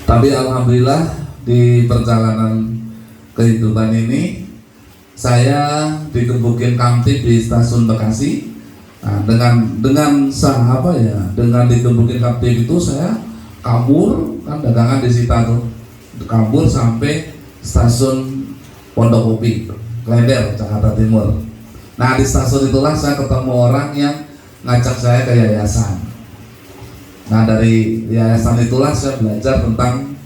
Tapi alhamdulillah di perjalanan kehidupan ini saya dikebukin Kamtib di stasiun Bekasi. Nah, dengan dikebukin Kamtib itu saya kabur, kan dagangan di Sita tuh, kabur sampai stasiun Pondok Kopi, Klender, Jakarta Timur. Nah, di stasiun itulah saya ketemu orang yang ngajak saya ke yayasan. Nah, dari yayasan itulah saya belajar tentang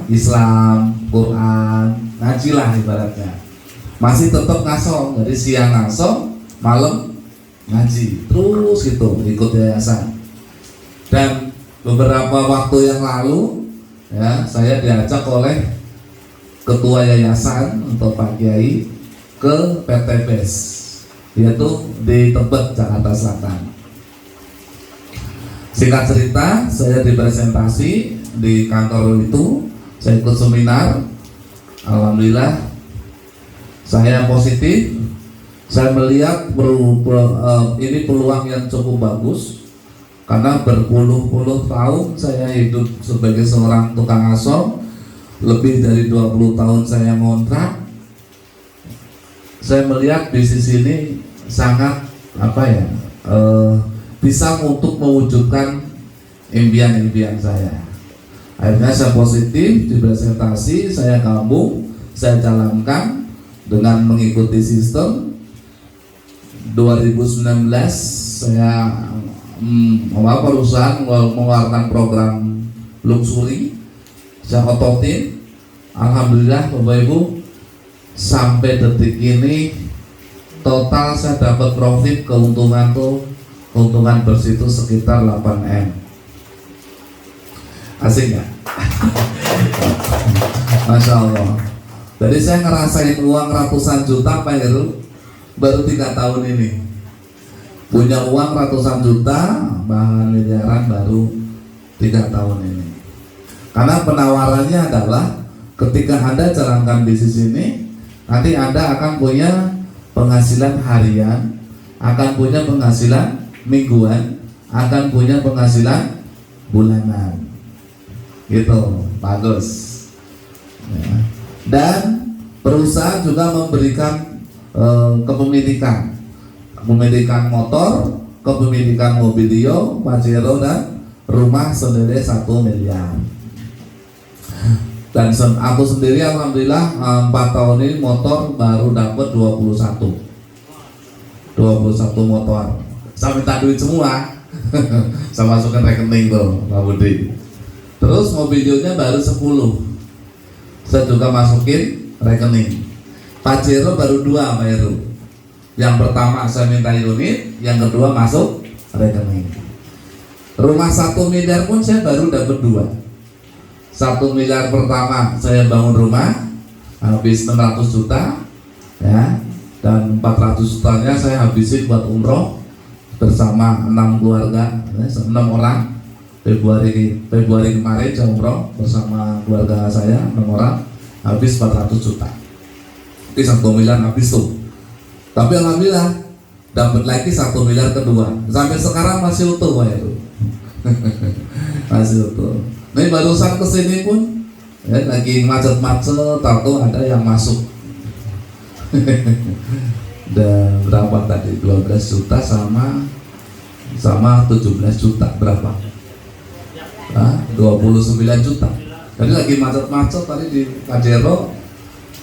Islam, Quran, ngaji lah ibaratnya. Masih tetap ngaso, jadi siang ngaso, malam ngaji, terus gitu ikut yayasan. Dan beberapa waktu yang lalu ya, saya diajak oleh ketua yayasan untuk Pak Kiai ke PT BES, yaitu di Tebet, Jakarta Selatan. Singkat cerita, saya dipresentasi di kantor itu, saya ikut seminar. Alhamdulillah saya positif. Saya melihat ini peluang yang cukup bagus, karena berpuluh-puluh tahun saya hidup sebagai seorang tukang aso, lebih dari 20 tahun saya ngontrak. Saya melihat bisnis ini sangat bisa untuk mewujudkan impian-impian saya. Akhirnya saya positif, di presentasi saya gabung, saya jalankan dengan mengikuti sistem. 2019 saya perusahaan mengeluarkan program luxury, saya ototin. Alhamdulillah Bapak Ibu, sampai detik ini total saya dapat profit, keuntungan bersih itu sekitar 8M. Asik nggak? Masya Allah. Jadi saya ngerasain uang ratusan juta Pak Heru baru 3 tahun ini. Punya uang ratusan juta, bahkan miliaran baru 3 tahun ini. Karena penawarannya adalah ketika Anda jalankan bisnis ini, nanti Anda akan punya penghasilan harian, akan punya penghasilan mingguan, akan punya penghasilan bulanan. Gitu, bagus ya. Dan perusahaan juga memberikan kepemilikan motor, kepemilikan mobilio, Pajero, dan rumah sendiri 1 miliar. Dan aku sendiri alhamdulillah 4 tahun ini motor baru dapat 21 motor. Saya minta duit semua. Saya masukkan rekening tuh Pak Budi. Terus mobilionya baru 10, saya juga masukin rekening. Pajero baru 2 Pak Heru. Yang pertama saya minta unit, yang kedua masuk rekening. Rumah 1 miliar pun saya baru dapat 2. 1 miliar pertama saya bangun rumah, habis 600 juta ya, dan 400 jutanya saya habisin buat umroh bersama 6 keluarga, 6 orang. Februari kemarin saya umroh bersama keluarga saya 6 orang, habis 400 juta. Itu 1 miliar habis tuh. Tapi alhamdulillah dapat lagi 1 miliar kedua. Sampai sekarang masih utuh Pak Heru. Masih utuh. Ini barusan kesini pun ya, lagi macet-macet, tahu ada yang masuk. Dan berapa tadi? 12 juta sama 17 juta berapa? 29 juta. Jadi lagi macet-macet tadi di Pajero,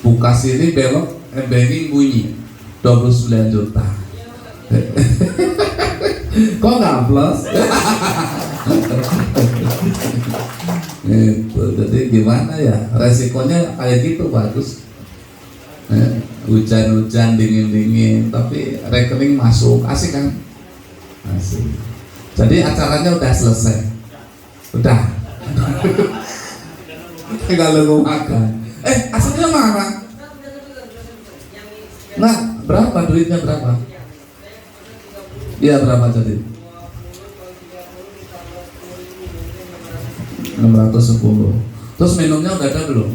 buka sini belok, banking bunyi 29 juta. Kok nggak plus? Gitu. Jadi gimana ya, resikonya kayak gitu bagus. Hujan-hujan, dingin-dingin, tapi rekening masuk, asik kan? Asik. Jadi acaranya udah selesai. Udah. Tinggal nunggu makan. Asalnya mana? Nah, berapa duitnya berapa? Iya, berapa jadi? 610. Terus minumnya udah ada belum?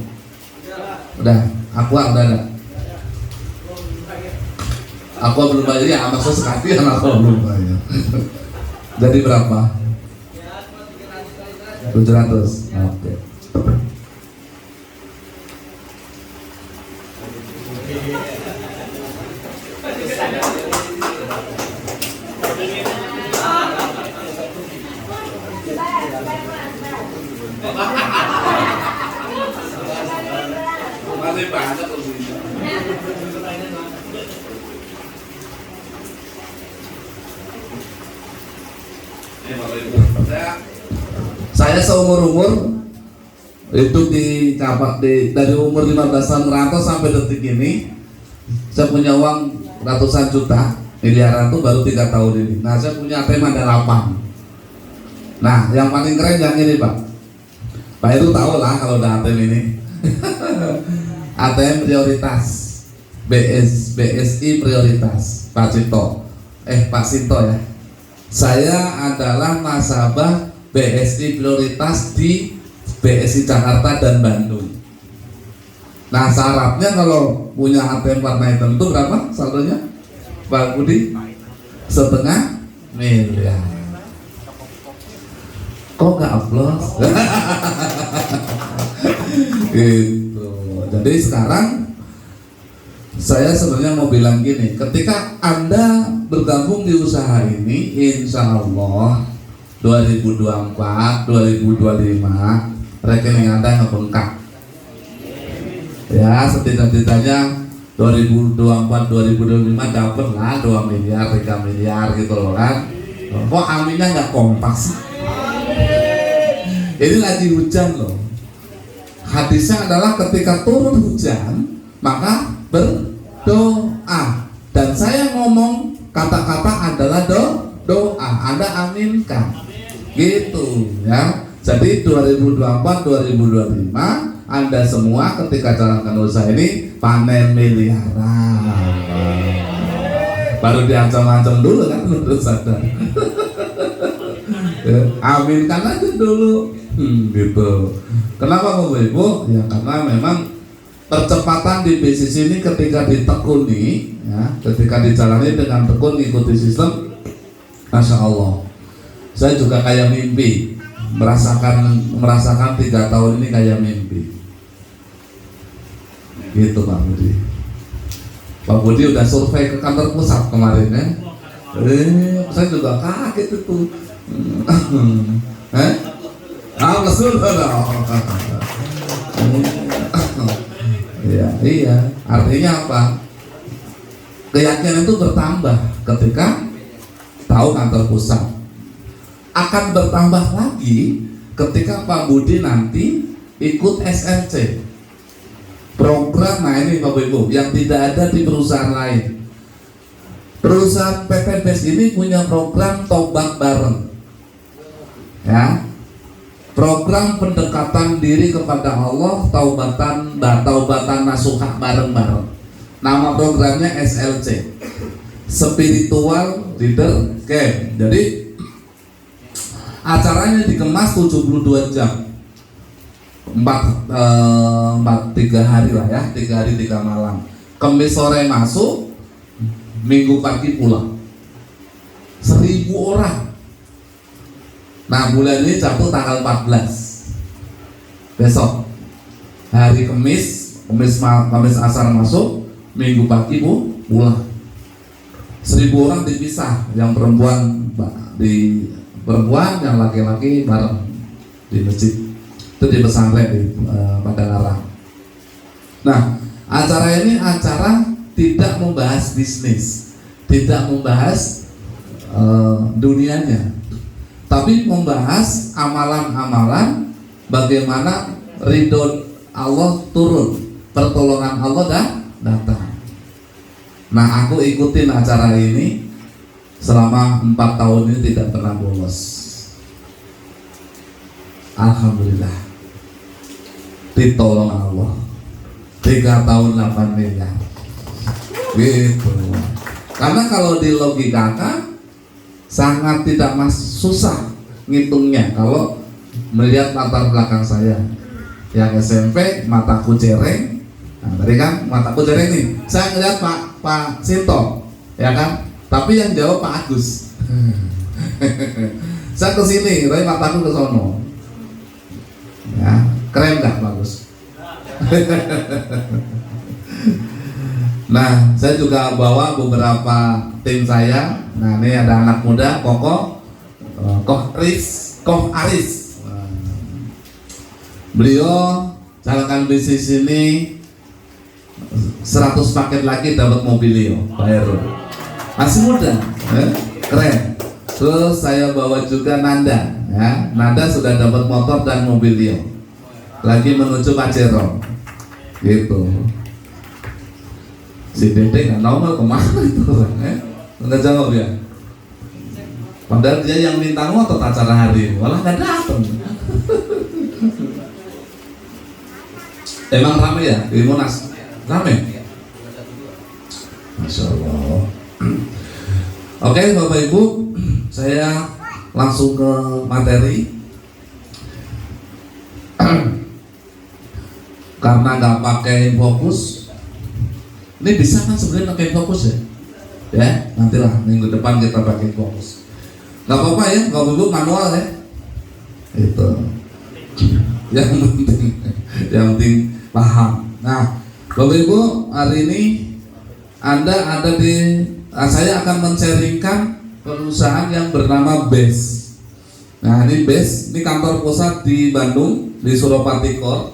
Udah. Aqua udah ada. Aqua belum bayar ya, maksud sekali Aqua belum bayar. Jadi berapa? 700. Oke. Masih banyak loh. Saya seumur-umur itu dari umur 15 tahun merantau sampai detik ini saya punya uang ratusan juta, miliaran tuh baru 3 tahun ini. Nah, saya punya ATM ada 8. Nah, yang paling keren yang ini, Pak. Pak itu tahu lah kalau udah ATM ini. ATM prioritas, BSI prioritas, Pak Sinto ya. Saya adalah nasabah BSI prioritas di BSI Jakarta dan Bandung. Nah, syaratnya kalau punya ATM warna hitam itu berapa saldonya, Pak Budi? 1,5 miliar. Kok nggak aplaus? Gitu. Jadi sekarang saya sebenarnya mau bilang gini, ketika Anda bergabung di usaha ini, insya Allah 2024, 2025 rekening Anda ngebengkak. Ya, setidak-tidaknya 2024, 2025 dapat lah 2 miliar, 3 miliar gitu loh kan. Kok aminnya nggak kompak sih? Ini lagi hujan loh. Hadisnya adalah ketika turun hujan maka berdoa, dan saya ngomong kata-kata adalah doa, Anda aminkan gitu ya. Jadi 2024 2025 Anda semua ketika jalankan usaha ini panen miliaran. Baru diancam-ancam dulu kan, belum sadar. Aminkan aja dulu. Gitu. Kenapa Bapak Ibu? Ya karena memang percepatan di bisnis ini ketika ditekuni, ya, ketika dijalani dengan tekun ikuti sistem, Masya Allah. Saya juga kayak mimpi, merasakan 3 tahun ini kayak mimpi. Gitu Pak Budi. Pak Budi udah survei ke kantor pusat kemarin ya. Saya juga kaget itu. Betul ya, iya. Artinya apa? Keyakinan itu bertambah ketika tahu kantor pusat. Akan bertambah lagi ketika Pak Budi nanti ikut SRC. Program, nah ini Bapak Ibu, yang tidak ada di perusahaan lain. Perusahaan PPBS ini punya program tobat bareng. Ya. Program pendekatan diri kepada Allah, taubatan nasuha bareng-bareng. Nama programnya SLC, Spiritual Leader Camp. Jadi acaranya dikemas 72 jam, 3 hari lah ya, 3 hari 3 malam. Kamis sore masuk, Minggu pagi pulang. 1.000 orang. Nah, bulan ini jatuh tanggal 14. Besok hari Kamis asar masuk, Minggu pagi pulang. 1.000 orang dipisah, yang perempuan yang laki-laki bareng di masjid. Itu di pesantren di Padalarang. Nah, acara ini acara tidak membahas bisnis, tidak membahas dunianya, tapi membahas amalan-amalan bagaimana ridho Allah turun, pertolongan Allah datang. Nah, aku ikutin acara ini selama 4 tahun ini tidak pernah bolos. Alhamdulillah, ditolong Allah. 3 tahun 8 miliar gitu. Karena kalau di logikakan sangat tidak susah ngitungnya kalau melihat latar belakang saya. Yang SMP mataku cereng. Nah, tadi kan mataku cereng nih. Saya ngeliat Pak Sinto, ya kan? Tapi yang jawab Pak Agus. Saya kesini, tapi mataku ke sono. Keren nggak? Bagus. Nah, saya juga bawa beberapa tim saya. Nah, ini ada anak muda, Koh Aris. Beliau jalankan bisnis ini 100 paket lagi dapat mobilio, Pak Heru. Masih muda, keren. Terus saya bawa juga Nanda, ya. Nanda sudah dapat motor dan mobilio, lagi menuju Pacero, gitu. Si Dede nggak normal kemana itu orang, nggak jawab ya. Padahal dia yang minta motor acara hari ini, malah nggak datang. Emang rame ya di Monas? Rame? Masya Allah. Oke Bapak Ibu, saya langsung ke materi. Karena nggak pakai fokus, ini bisa kan sebenarnya pakai fokus ya? Ya, nantilah minggu depan kita pakai fokus. Nggak apa-apa ya, Bapak Ibu manual ya. Itu yang penting paham. Nah, Bapak Ibu, hari ini saya akan men-sharingkan perusahaan yang bernama BES. Nah, ini BES, ini kantor pusat di Bandung, di Suropati Core.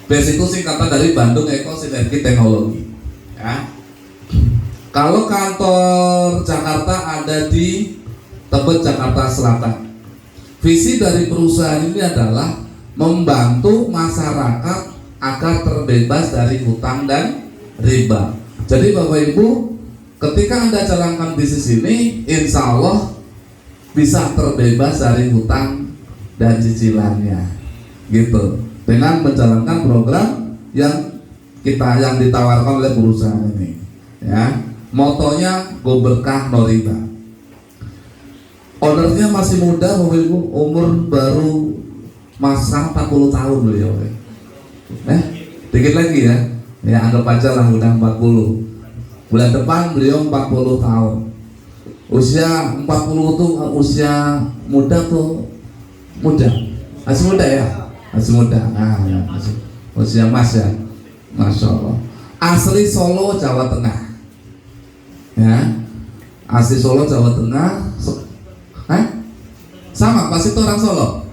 BES itu singkatan dari Bandung Eko Sinergi Teknologi. Ya. Kalau kantor Jakarta ada di Tebet, Jakarta Selatan. Visi dari perusahaan ini adalah membantu masyarakat agar terbebas dari hutang dan riba. Jadi Bapak Ibu, ketika Anda jalankan bisnis ini, insya Allah bisa terbebas dari hutang dan cicilannya, gitu. Dengan menjalankan program yang ditawarkan oleh perusahaan ini, ya. Motonya go berkah no riba. Ownernya masih muda Bapak Ibu, umur baru masa 40 tahun beliau. Dikit lagi ya. Ya anggap aja lah udah 40. Bulan depan beliau 40 tahun. Usia 40 tuh usia muda tuh muda. Masih muda ya? Masih muda. Nah, ya, masih usia mas ya. Masya Allah. Asli Solo, Jawa Tengah. Ya. Asli Solo, Jawa Tengah. Sama, pasti itu orang Solo.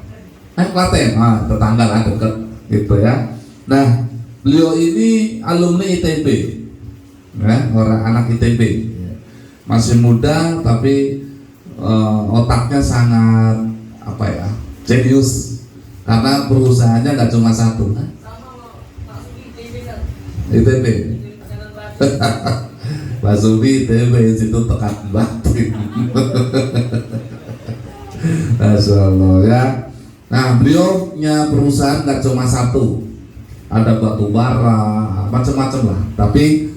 Klaten, tetangga lah deket gitu ya. Nah, beliau ini alumni ITB, ya, orang anak ITB, masih muda tapi otaknya sangat jenius, karena perusahaannya nggak cuma satu, kan? ITB, Pak Subi ITB itu tekan batin. Masya Allah ya. Nah, beliau punya perusahaan nggak cuma satu, ada batu bara, macam-macam lah. Tapi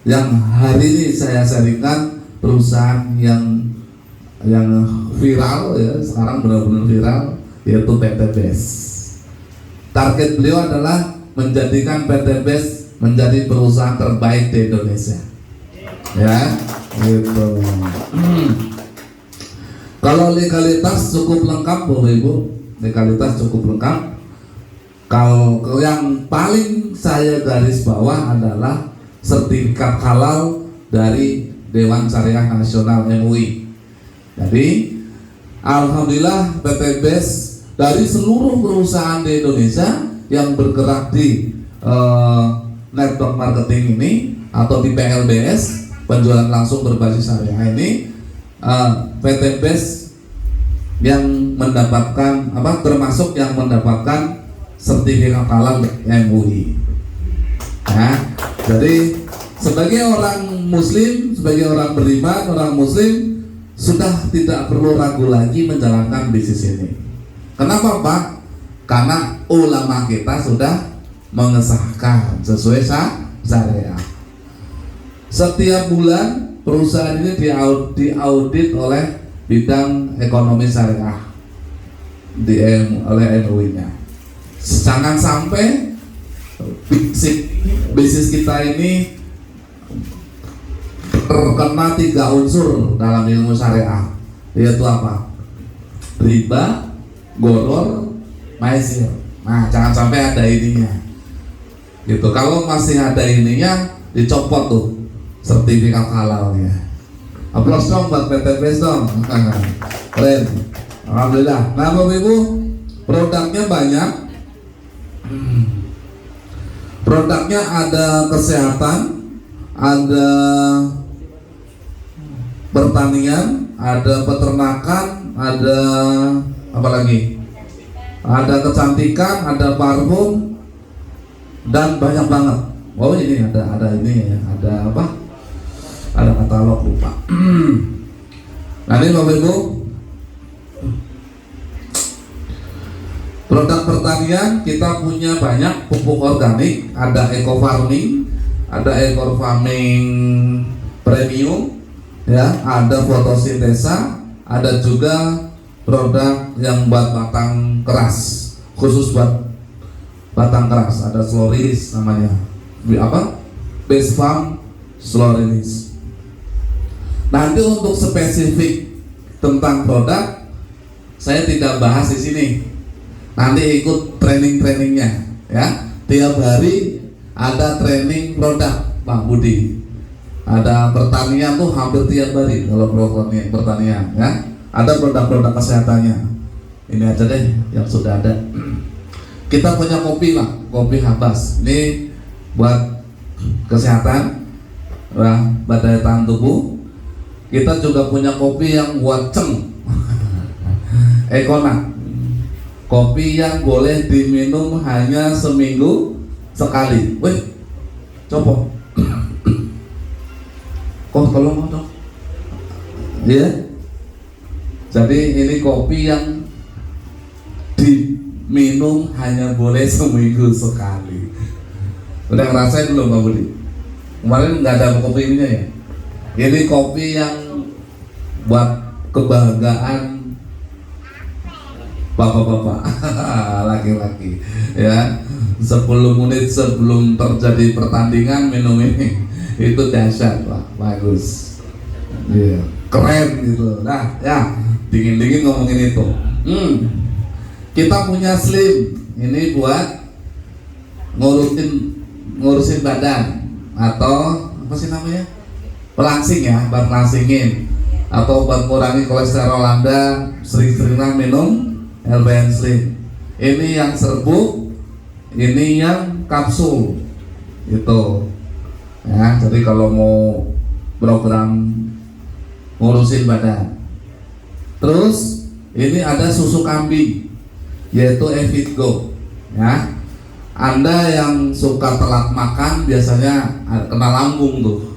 yang hari ini saya sharingkan perusahaan yang viral ya, sekarang benar-benar viral, yaitu PT BES. Target beliau adalah menjadikan PT BES menjadi perusahaan terbaik di Indonesia. Ya, gitu. Kalau legalitas cukup lengkap Bapak Ibu. Legalitas cukup lengkap. Kalau yang paling saya garis bawah adalah sertifikat halal dari Dewan Syariah Nasional MUI. Jadi alhamdulillah PT BES dari seluruh perusahaan di Indonesia yang bergerak di network marketing ini atau di PLBS, penjualan langsung berbasis syariah ini, PT BES yang mendapatkan termasuk yang mendapatkan sertifikat halal MUI. Nah, jadi sebagai orang Muslim, sebagai orang beriman, orang Muslim sudah tidak perlu ragu lagi menjalankan bisnis ini. Kenapa Pak? Karena ulama kita sudah mengesahkan sesuai syariah. Setiap bulan perusahaan ini diaudit oleh bidang ekonomi syariah oleh MUI-nya. Jangan sampai bisnis kita ini terkena 3 unsur dalam ilmu syariah, yaitu apa? Riba, goror, maizir. Nah, jangan sampai ada ininya. Gitu. Kalau masih ada ininya, dicopot tuh sertifikat halalnya. Aplaus dong buat PT Best dong. Keren. Alhamdulillah. Nah, Bapak Ibu, produknya banyak. Produknya ada kesehatan, ada pertanian, ada peternakan, ada apa lagi? Ada kecantikan, ada parfum, dan banyak banget. Oh ini ada ini ya, ada apa? Ada katalog lupa. Nah ini Bapak Ibu, produk pertanian kita punya banyak. Pupuk organik, ada eco farming, ada eco farming premium, ya, ada fotosintesa, ada juga produk yang buat batang keras, khusus buat batang keras, ada Slorilis namanya, apa? Best Farm Slorilis. Nanti untuk spesifik tentang produk saya tidak bahas di sini. Nanti ikut training-trainingnya, ya. Tiap hari ada training produk, Pak Budi. Ada pertanian tuh hampir tiap hari kalau pertanian, ya. Ada produk-produk kesehatannya. Ini aja deh yang sudah ada. Kita punya kopi, Pak, kopi Habas. Ini buat kesehatan, buat daya tahan tubuh. Kita juga punya kopi yang buat ceng, Ekonak. Kopi yang boleh diminum hanya seminggu sekali. Wih, coba. Kok tolong dong. Ya. Jadi ini kopi yang diminum hanya boleh seminggu sekali. Udah ngerasain belum Pak Budi? Kemarin nggak ada kopi ininya ya. Ini kopi yang buat kebanggaan bapak-bapak, laki-laki, ya. 10 menit sebelum terjadi pertandingan minum ini, itu dahsyat, Pak. Bagus, yeah. Keren gitu. Nah, ya, dingin-dingin ngomongin itu. Kita punya Slim, ini buat ngurusin badan, atau apa sih namanya? Pelangsing ya, buat melangsingin, atau buat mengurangi kolesterol Anda, sering-seringlah minum LBN Slim. Ini yang serbuk, ini yang kapsul, gitu. Ya, jadi kalau mau program ngurusin badan. Terus ini ada susu kambing, yaitu Evitgo. Ya, Anda yang suka telat makan biasanya kena lambung tuh.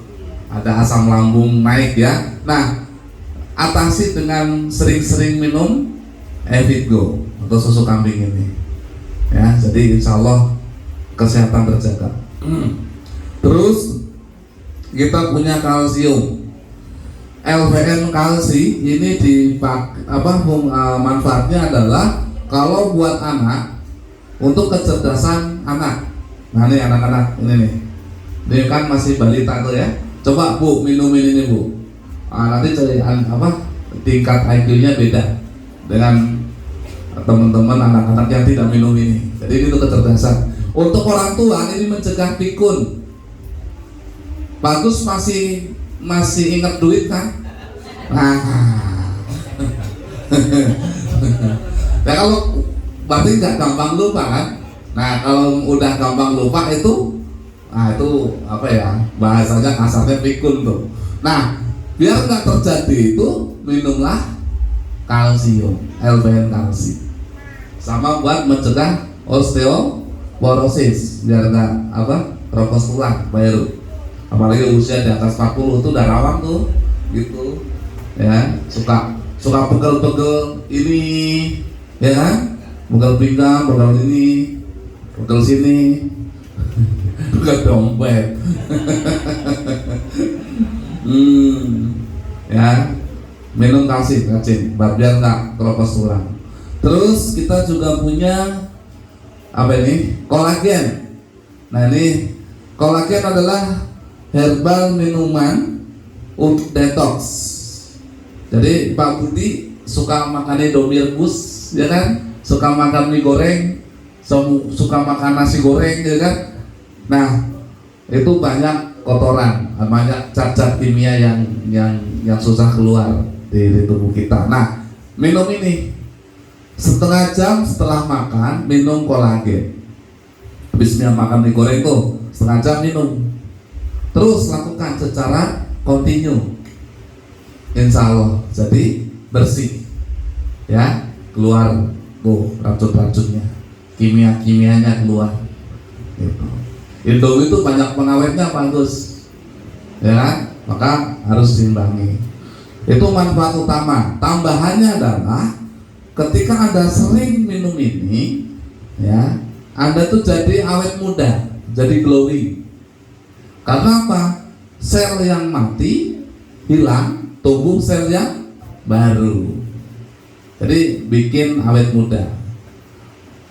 Ada asam lambung naik ya. Nah, atasi dengan sering-sering minum Evitgo atau susu kambing ini. Ya, jadi insya Allah kesehatan terjaga. Terus kita punya kalsium. LVN kalsi ini manfaatnya adalah kalau buat anak, untuk kecerdasan anak. Nah ini anak-anak ini nih. Ini kan masih balita tuh ya. Coba Bu minumin ini Bu. Nanti cari tingkat IQ-nya beda dengan teman-teman anak-anak yang tidak minum ini. Jadi itu kecerdasan. Untuk orang tua ini mencegah pikun. Bagus masih ingat duit kan? Nah, ya kalau berarti nggak gampang lupa kan? Nah kalau udah gampang lupa itu apa ya, bahasanya kasarnya pikun tuh. Nah biar nggak terjadi itu minumlah kalsium, LBN kalsi. Sama buat mencegah osteoporosis, biar nggak keropos tulang baru. Apalagi usia di atas 40 itu udah rawan tuh, gitu. Ya, suka pegel-pegel ini, ya kan? Pegel pinggang, pegel ini, pegel sini, pegel dompet. Ya, minum kalsium rajin, biar nggak keropos tulang. Terus kita juga punya apa ini? Kolagen. Nah ini kolagen adalah herbal minuman untuk detox. Jadi Pak Budi suka makan Indomie rebus, ya kan? suka makan mie goreng, suka makan nasi goreng, ya kan? Nah, itu banyak kotoran, banyak zat-zat kimia yang susah keluar di tubuh kita. Nah, minum ini setengah jam setelah makan, minum kolagen. Habis makan mie goreng tuh setengah jam minum. Terus lakukan secara kontinu. Insya Allah jadi bersih, ya, keluar tuh racun-racunnya, kimia-kimianya keluar. Gitu. Indomie itu banyak pengawetnya bagus, ya, maka harus diimbangi. Itu manfaat utama. Tambahannya adalah ketika Anda sering minum ini, ya, Anda tuh jadi awet muda, jadi glowing. Karena apa? Sel yang mati hilang, tumbuh sel yang baru. Jadi bikin awet muda.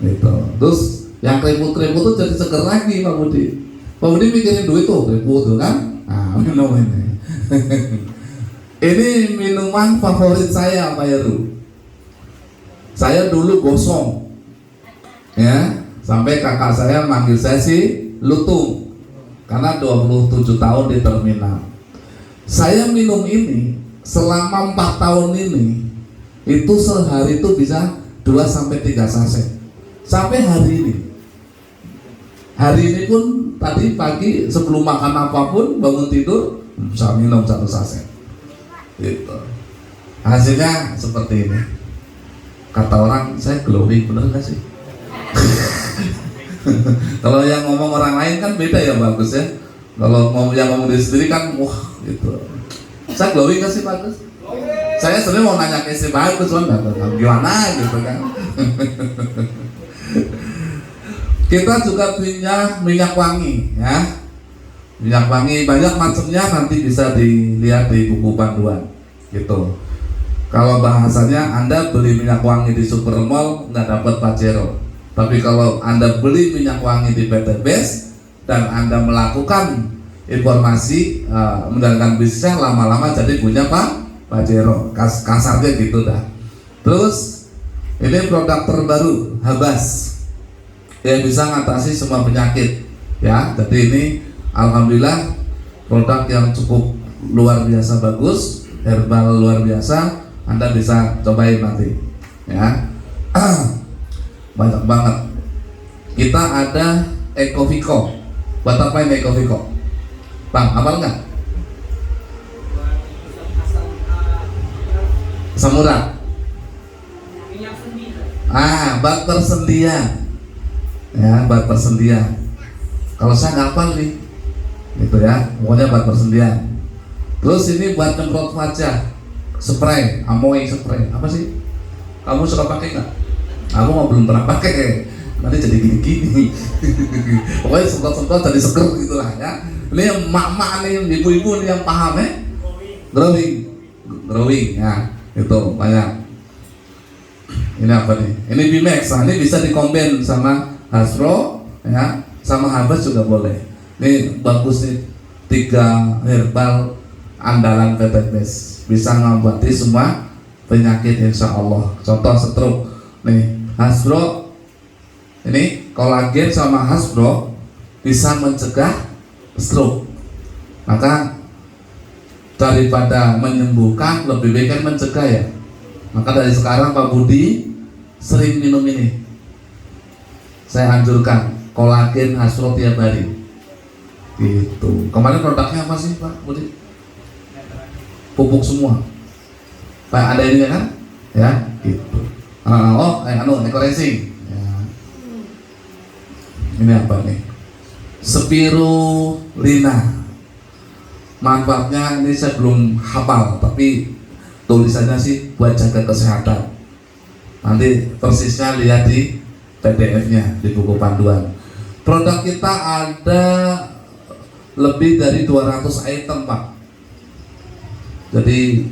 Gitu. Terus yang keriput-keriput tuh jadi seger lagi, Pak Budi. Pak Budi mikirin duit tuh, keriput tuh kan? Nah, minum ini. Ini minuman favorit saya, Pak Heru. Saya dulu gosong, ya, sampai kakak saya manggil saya si Lutung, karena 27 tahun di terminal. Saya minum ini selama 4 tahun ini, itu sehari itu bisa 2-3 saset. Sampai hari ini. Hari ini pun tadi pagi sebelum makan apapun, bangun tidur bisa minum 1 saset. Gitu. Hasilnya seperti ini. Kata orang, saya glowing, bener gak sih? Kalau yang ngomong orang lain kan beda ya, bagus ya. Kalau yang ngomong diri sendiri kan, wah gitu. Saya glowing gak sih, bagus? Saya sebenarnya mau nanya ke si bagus, gimana gitu kan? Kita juga punya minyak wangi, ya. Minyak wangi banyak macamnya, nanti bisa dilihat di buku panduan, gitu. Kalau bahasanya Anda beli minyak wangi di Supermall nggak dapat Pajero. Tapi kalau Anda beli minyak wangi di PT Best dan Anda melakukan informasi menjalankan bisnisnya, lama-lama jadi punya Pajero. Kasarnya gitu dah. Terus ini produk terbaru Habas yang bisa mengatasi semua penyakit, ya. Jadi ini alhamdulillah produk yang cukup luar biasa bagus, herbal luar biasa. Anda bisa cobain nanti, ya. Banyak banget. Kita ada Ekovico. Buat apa ini Ekovico? Bang, hafal nggak? Samurat. Bak persendian. Ya, bak persendian. Kalau saya nggak hafal nih, gitu ya. Pokoknya bak persendian. Terus ini buat nyemprot wajah. Spray, Amoy spray. Apa sih? Kamu suka pakai nggak? Aku mau belum pernah pakai. Nanti jadi gini-gini. Pokoknya semprot-semprot jadi seger gitu lah, ya. Ini yang mak-mak nih, ibu-ibu nih yang paham ya. Growing, ya. Itu banyak. Ini apa nih? Ini Bimex. Nah, ini bisa dikombin sama Hasbro, ya, sama Habas juga boleh. Ini bagus nih. 3 herbal andalan PT Best. Bisa mengobati semua penyakit insya Allah. Contoh stroke nih, Hasbro ini kolagen sama Hasbro bisa mencegah stroke. Maka daripada menyembuhkan, lebih baik kan mencegah, ya. Maka dari sekarang Pak Budi sering minum ini. Saya anjurkan kolagen Hasbro tiap hari. Gitu. Kemarin produknya apa sih Pak Budi? Pupuk semua. Pak, ada ini kan? Ya, gitu. Eco Racing. Ya. Ini apa nih? Spirulina. Manfaatnya ini saya belum hafal, tapi tulisannya sih buat jaga kesehatan. Nanti persisnya lihat di PDF-nya, di buku panduan. Produk kita ada lebih dari 200 item, Pak. Jadi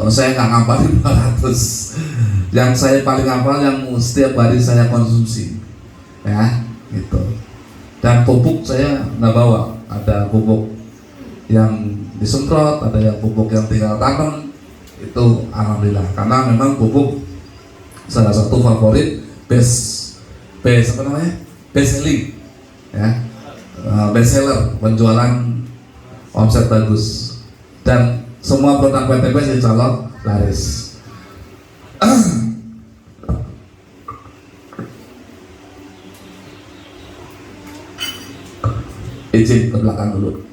saya nggak ngapalin 200. Yang saya paling hafal yang setiap hari saya konsumsi, ya, gitu. Dan pupuk saya nggak bawa. Ada pupuk yang disemprot, ada yang pupuk yang tinggal tanam. Itu alhamdulillah, karena memang pupuk salah satu favorit best apa namanya, best selling ya, best seller, penjualan omset bagus, dan semua produk PTP insya Allah laris. Izin ke belakang dulu.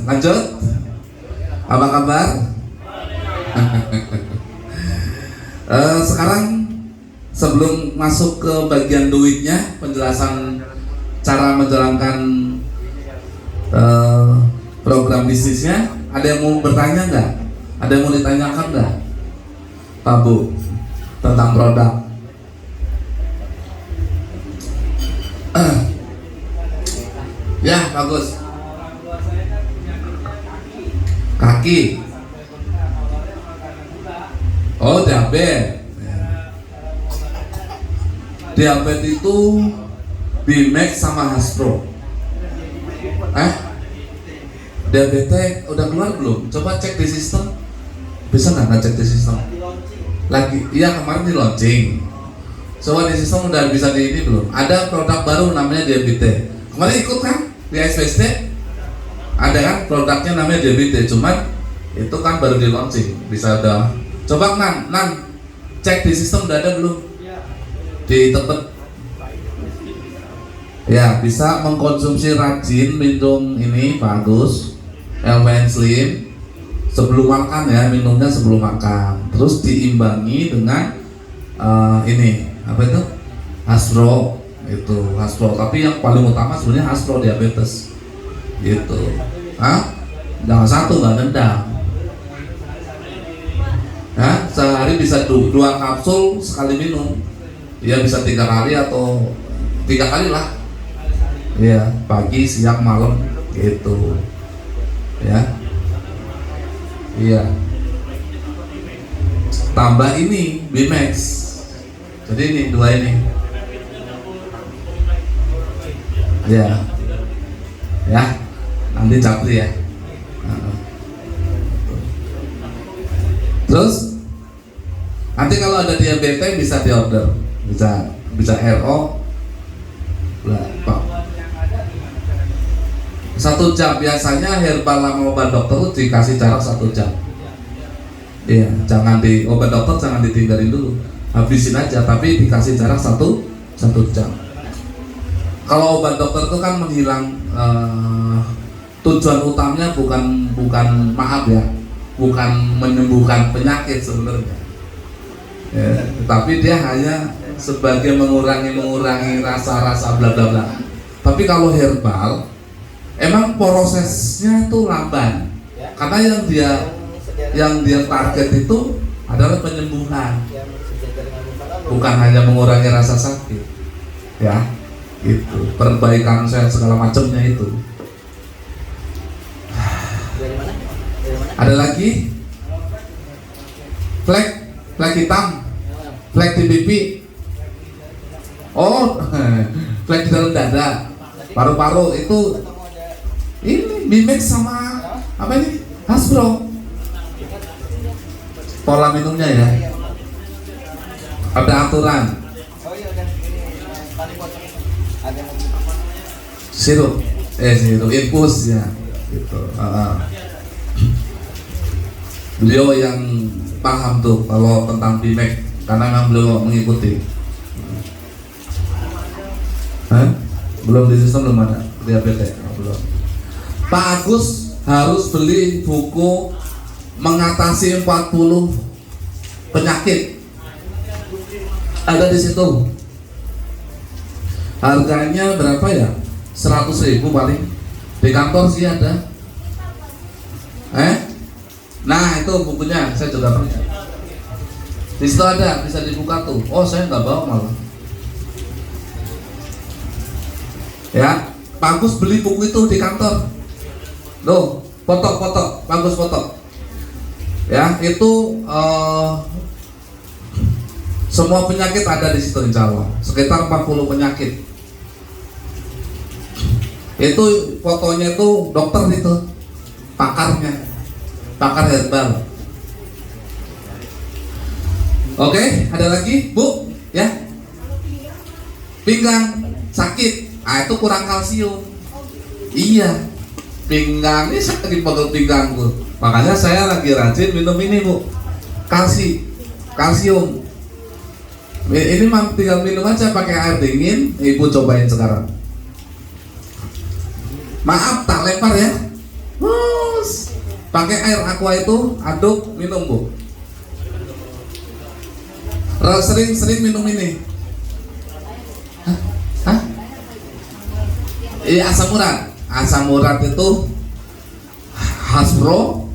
Lanjut, apa kabar? Sekarang sebelum masuk ke bagian duitnya, penjelasan cara menjalankan program bisnisnya, ada yang mau bertanya nggak? Ada yang mau ditanyakan nggak, Pak Bu, tentang produk? Ya, bagus. Kaki. Oh, diabetes. Diabetes itu Bimex sama Hastro. Diabetes udah keluar belum? Coba cek di sistem. Bisa nggak ngecek di sistem? Lagi, iya kemarin di launching. Coba di sistem udah bisa di ini belum? Ada produk baru namanya diabetes. Kemarin ikut kan di SPST? Ada kan produknya namanya diabetes, cuman itu kan baru di launching, bisa ada. Coba nan cek di sistem udah ada belum? Di tempat ya, bisa mengkonsumsi rajin minum ini bagus, LPN Slim sebelum makan ya, minumnya sebelum makan, terus diimbangi dengan ini apa itu, Hastro itu, Hastro, tapi yang paling utama sebenarnya Hastro diabetes gitu. Jangan satu, nggak nendang. Sehari bisa 2 kapsul sekali minum. Ya bisa 3 kali atau 3 kali lah. Ya, pagi, siang, malam gitu. Ya. Iya. Tambah ini Bimex. Jadi ini 2 ini. Ya. Ya. Nanti capli ya. Terus nanti kalau ada diabetes bisa diorder, bisa RO. Pak. 1 jam biasanya herbal sama obat dokter itu dikasih jarak 1 jam. Iya, jangan di obat dokter jangan ditinggalin dulu, habisin aja, tapi dikasih jarak 1 jam. Kalau obat dokter itu kan menghilang, tujuan utamanya bukan maaf ya, bukan menyembuhkan penyakit sebenarnya. Ya, tapi dia hanya sebagai mengurangi rasa-rasa bla bla bla. Tapi kalau herbal, emang prosesnya tuh lamban, karena yang dia target itu adalah penyembuhan, bukan hanya mengurangi rasa sakit, ya, itu perbaikan sel segala macamnya itu. Ada lagi flek hitam, flek di pipi, oh flek di dalam dada, paru-paru itu ini Bimex sama apa ini Hasbro. Pola minumnya ya, ada aturan. Sirup infus ya gitu. Beliau yang paham tuh kalau tentang Bimex, karena memang beliau mengikuti. Belum di sistem, belum ada diabetes, belum. Pak Agus harus beli buku mengatasi 40 penyakit, ada di situ. Harganya berapa ya? 100.000 paling. Di kantor sih ada. Nah itu bukunya, saya juga punya. Di situ ada, bisa dibuka tuh. Oh saya nggak bawa malah. Ya, bagus beli buku itu di kantor. Loh, foto, bagus foto. Ya, itu semua penyakit ada di situ insya Allah. Sekitar 40 penyakit. Itu fotonya itu dokter itu, pakar herbal. Oke, ada lagi Bu? Ya, pinggang sakit, itu kurang kalsium. Iya, pinggang ini sakit pegel pinggang Bu. Makanya saya lagi rajin minum ini Bu, kalsium. Ini tinggal minum aja pakai air dingin. Ibu cobain sekarang. Maaf tak lempar ya. Pakai air aqua itu aduk minum Bu. Sering minum ini. Iya, asam urat itu Hasbro,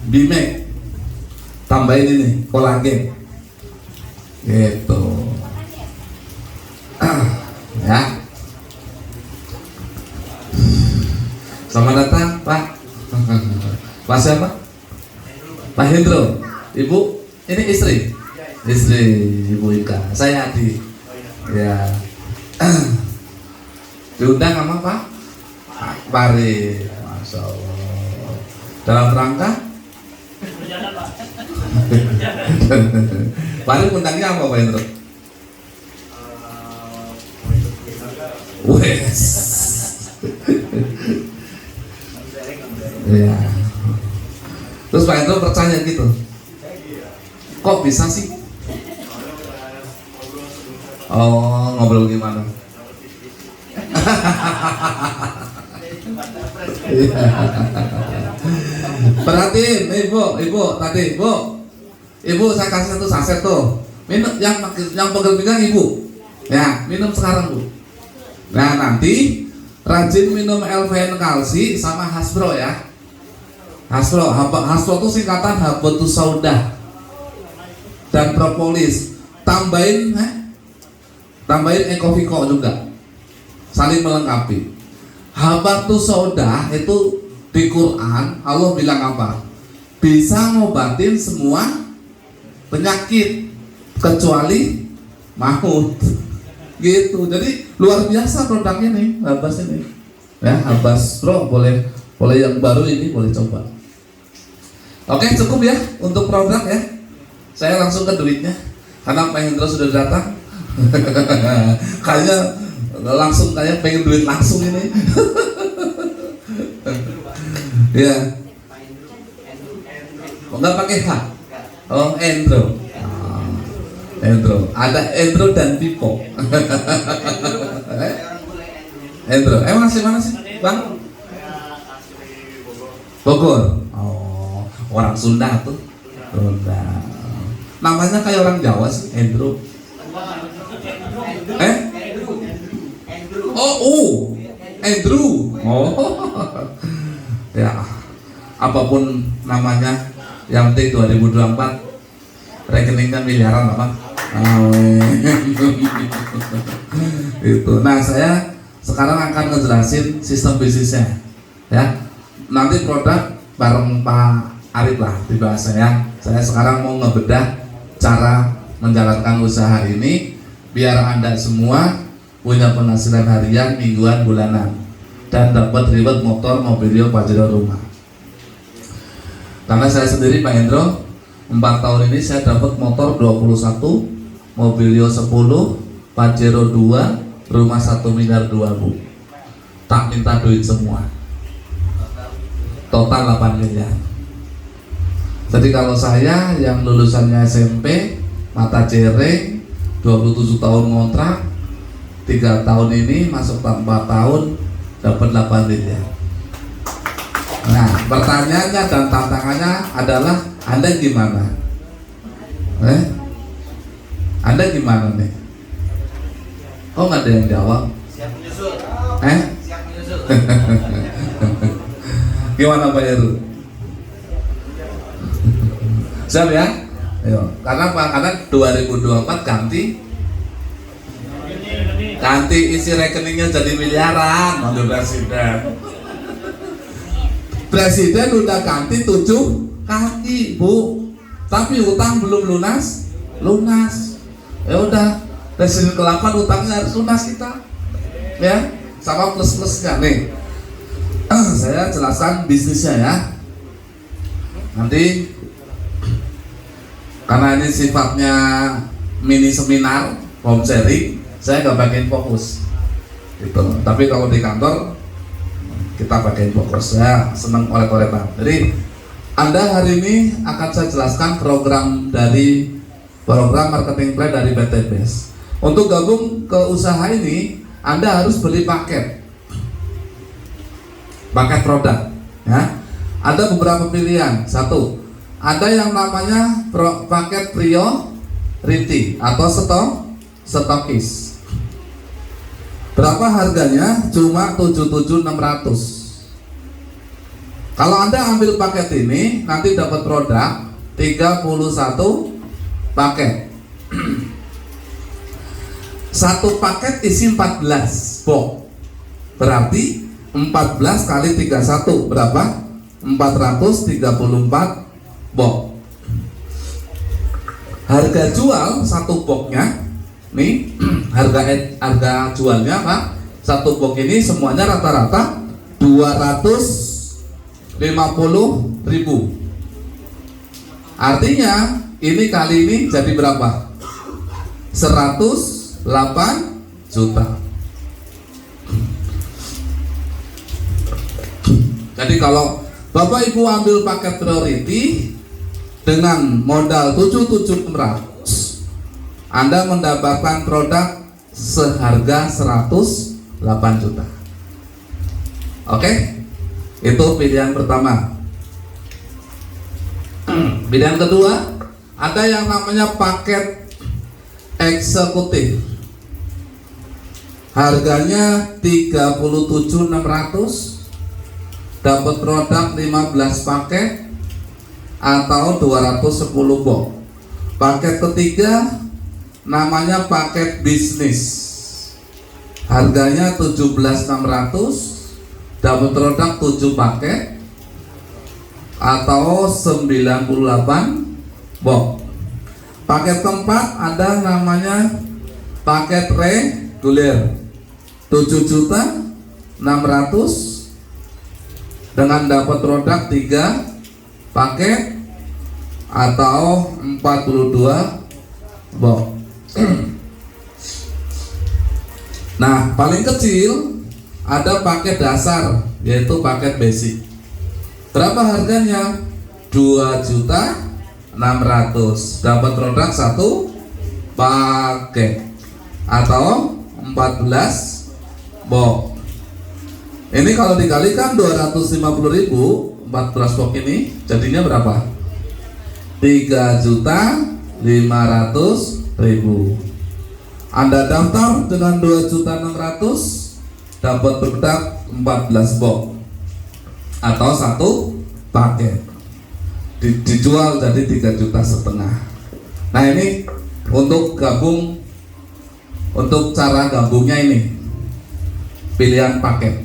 Bimex, tambahin ini kolagen gitu. Ya, selamat datang Pak. Pak siapa? Pak Hendro. Ibu, ini istri Ibu Ika. Saya Adi. Ya. Diundang sama Pak Pari. Masya Allah. Dalam rangka Pari undangnya apa Pak Hendro? Wes. Ya. Terus Pak Hendro percaya gitu. Kok bisa sih? Oh, ngobrol gimana? Perhatiin, ibu tadi, ibu saya kasih satu saset tuh. Minum yang pegel pinggang ibu. Ya, minum sekarang Bu. Nah nanti rajin minum LVN kalsi sama Hasbro ya. Hasbro itu singkatan habatus sauda dan propolis. Tambahin Ecoviko juga, saling melengkapi. Habatus sauda itu di Quran Allah bilang apa? Bisa ngobatin semua penyakit kecuali maut. Gitu. Jadi luar biasa produknya nih, Habas ini. Ya, Habas Pro boleh yang baru ini boleh coba. Oke, cukup ya untuk produk ya. Saya langsung ke duitnya karena Pak Hendro sudah datang. Kayak pengen duit langsung ini. Ya. Enggak pakai H. Oh, Endro. Ada Endro dan Pipo. Endro. Emang asli mana sih, Bang? Bogor. Orang Sunda tuh. Sunda. Namanya kayak orang Jawa sih, Andrew. Andrew. Oh. Ya. Apapun namanya, yang penting 2024 rekeningnya miliaran apa? Itu. Nah, saya sekarang akan ngejelasin sistem bisnisnya, ya. Nanti produk bareng Pak Arif lah dibahas ya. Saya sekarang mau ngebedah cara menjalankan usaha ini biar Anda semua punya penghasilan harian, mingguan, bulanan, dan dapat reward motor, mobilio, pajero, rumah. Karena saya sendiri Pak Hendro 4 tahun ini saya dapat motor 21, mobilio 10, pajero 2, rumah 1 miliar 2 Bu. Tak minta duit semua. Total 8 miliar. Jadi kalau saya yang lulusannya SMP, mata cereng, 27 tahun ngontrak, 3 tahun ini masuk 4 tahun dapat 8 miliar. Nah, pertanyaannya dan tantangannya adalah Anda gimana? Anda gimana nih? Kok nggak ada yang jawab? Siap menyusul. Siap menyusul. Gimana Pak Heru? Siap ya? Ayo. Karena 2024 ganti isi rekeningnya jadi miliaran, Pak Presiden. Presiden udah ganti 7 kaki Bu, tapi utang belum lunas. Ya udah, presiden ke-8 utangnya harus lunas kita, ya, sama plus-plusnya nih. Saya jelaskan bisnisnya ya. Nanti karena ini sifatnya mini seminar, home sharing, saya nggak bagian fokus, gitu. Tapi kalau di kantor kita bagian fokus. Saya senang oleh-olehan. Jadi Anda hari ini akan saya jelaskan program marketing plan dari PT Best. Untuk gabung ke usaha ini, Anda harus beli paket produk, ya. Ada beberapa pilihan. Satu, ada yang namanya paket priority atau stokis. Berapa harganya? Cuma 77.600. Kalau Anda ambil paket ini, nanti dapat produk 31 paket. Satu paket isi 14 box. Berarti 14 kali 31 berapa? 434 box. Harga jual satu boxnya nih, harga jualnya Pak, satu box ini semuanya rata-rata 250.000. Artinya ini kali ini jadi berapa? 108 juta. Jadi kalau Bapak Ibu ambil paket priority dengan modal 7.700, Anda mendapatkan produk seharga 108 juta. Oke? Itu pilihan pertama. Pilihan kedua, ada yang namanya paket eksekutif. Harganya 37.600, dapat produk 15 paket atau 210 box. Paket ketiga namanya paket bisnis. Harganya 17.600, dapat produk 7 paket atau 98 box. Paket keempat ada namanya paket reguler 7.600 dengan dapat produk 3 paket atau 42 box. Nah, paling kecil ada paket dasar, yaitu paket basic. Berapa harganya? 2.600.000, dapat produk 1 paket atau 14 box. Ini kalau dikalikan 250.000 14 box ini jadinya berapa? 3.500.000. Anda daftar dengan 2.600.000 dapat bedak 14 box atau 1 paket dijual jadi 3,5 juta. Nah ini untuk gabung, untuk cara gabungnya ini pilihan paket.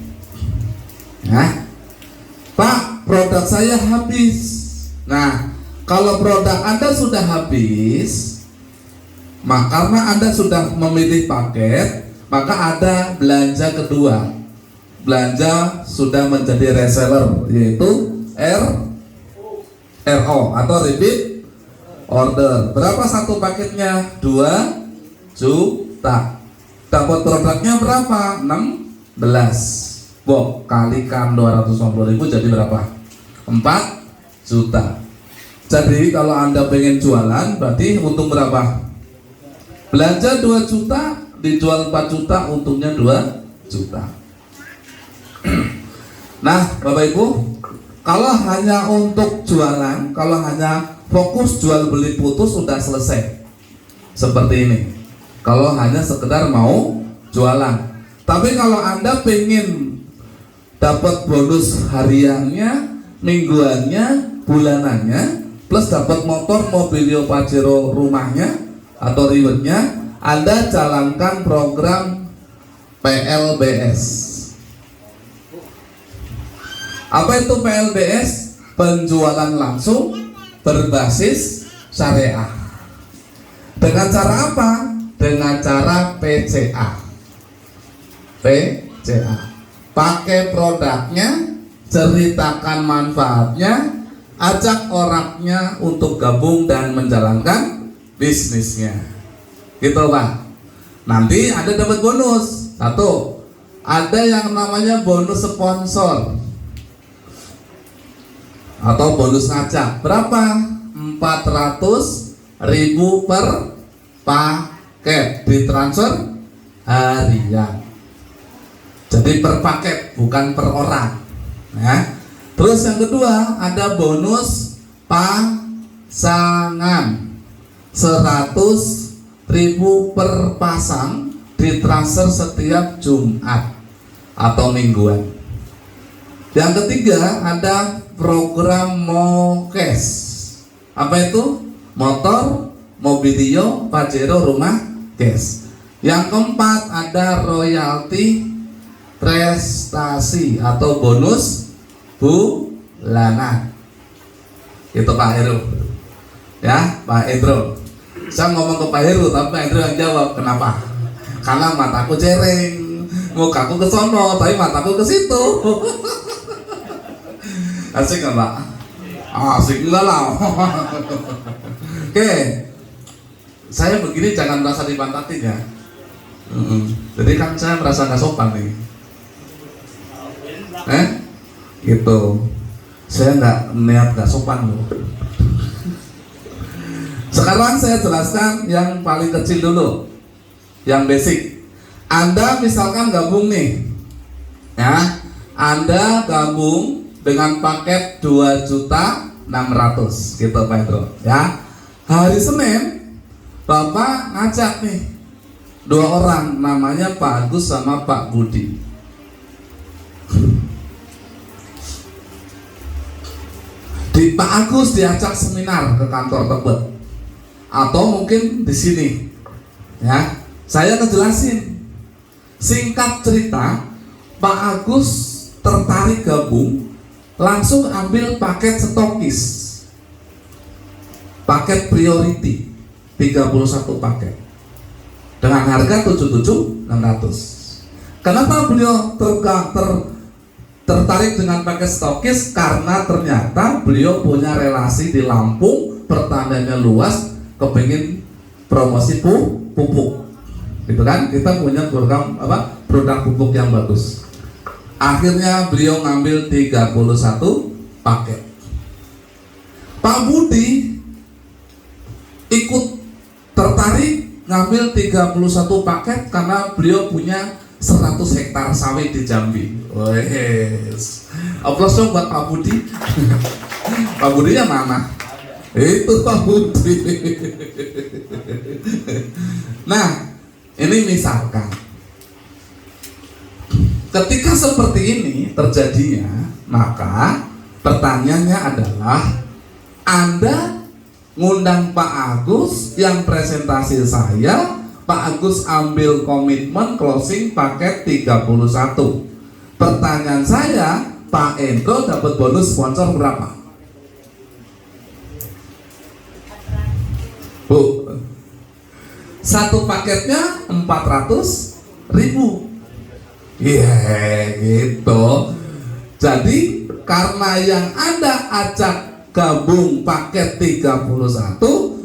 Nah, Pak, produk saya habis. Nah, kalau produk Anda sudah habis, maka karena Anda sudah memilih paket, maka ada belanja kedua. Belanja sudah menjadi reseller, yaitu RO atau repeat order. Berapa satu paketnya? 2 juta. Dapat produknya berapa? 16 box kalikan 250.000 jadi berapa? 4 juta. Jadi kalau Anda pengen jualan berarti untung berapa? Belanja 2 juta, dijual 4 juta, untungnya 2 juta. Nah Bapak Ibu, kalau hanya untuk jualan, kalau hanya fokus jual beli putus sudah selesai seperti ini. Kalau hanya sekedar mau jualan. Tapi kalau Anda pengen dapat bonus hariannya, mingguannya, bulanannya, plus dapat motor Mobilio Pajero rumahnya atau rewardnya, Anda jalankan program PLBS. Apa itu PLBS? Penjualan langsung berbasis syariah. Dengan cara apa? Dengan cara PCA. PCA. Pakai produknya, ceritakan manfaatnya, ajak orangnya untuk gabung dan menjalankan bisnisnya. Gitu Pak. Nanti ada dapat bonus. Satu, ada yang namanya bonus sponsor atau bonus ngajak. Berapa? 400.000 per paket, ditransfer harian. Jadi per paket, bukan per orang. Nah, terus yang kedua ada bonus pasangan, 100.000 per pasang, ditransfer setiap Jumat atau mingguan. Yang ketiga ada program MOKES. Apa itu? Motor Mobilio Pajero rumah cash. Yang keempat ada royalti prestasi atau bonus bulanan. Itu Pak Heru. Ya, Pak Hendro. Saya ngomong ke Pak Heru, tapi Pak Hendro yang jawab. Kenapa? Karena mataku jereng, mukaku ke sono, tapi mataku ke situ. Asik nggak Pak? Asik enggak lah. Oke, saya begini jangan merasa dipantatin ya. Jadi kan saya merasa nggak sopan nih. Gitu. Saya nggak sopan loh. Sekarang saya jelaskan yang paling kecil dulu, yang basic. Anda misalkan gabung nih, ya, Anda gabung dengan paket 2.600.000 gitu Pak Hendro, ya. Hari Senin Bapak ngajak nih 2 orang, namanya Pak Agus sama Pak Budi. Di Pak Agus diajak seminar ke kantor Tebet, atau mungkin di sini, ya. Saya ngejelasin. Singkat cerita, Pak Agus tertarik gabung, langsung ambil paket stokis, paket priority 31 paket dengan harga 77.600. Kenapa beliau tertarik dengan paket stokis? Karena ternyata beliau punya relasi di Lampung, pertaniannya luas, kepingin promosi pupuk, gitu kan? Kita punya program produk pupuk yang bagus. Akhirnya beliau ngambil 31 paket. Pak Budi ikut tertarik ngambil 31 paket karena beliau punya 100 hektar sawit di Jambi. Aplaus dong buat Pak Budi. Pak Budinya mana? Itu Pak Budi. Nah, ini misalkan ketika seperti ini terjadinya, maka pertanyaannya adalah Anda ngundang Pak Agus yang presentasi saya, Pak Agus ambil komitmen closing paket 31. Pertanyaan saya, Pak Endo dapat bonus sponsor berapa? Bu, satu paketnya 400.000. Iya gitu. Jadi karena yang Anda ajak gabung paket 31,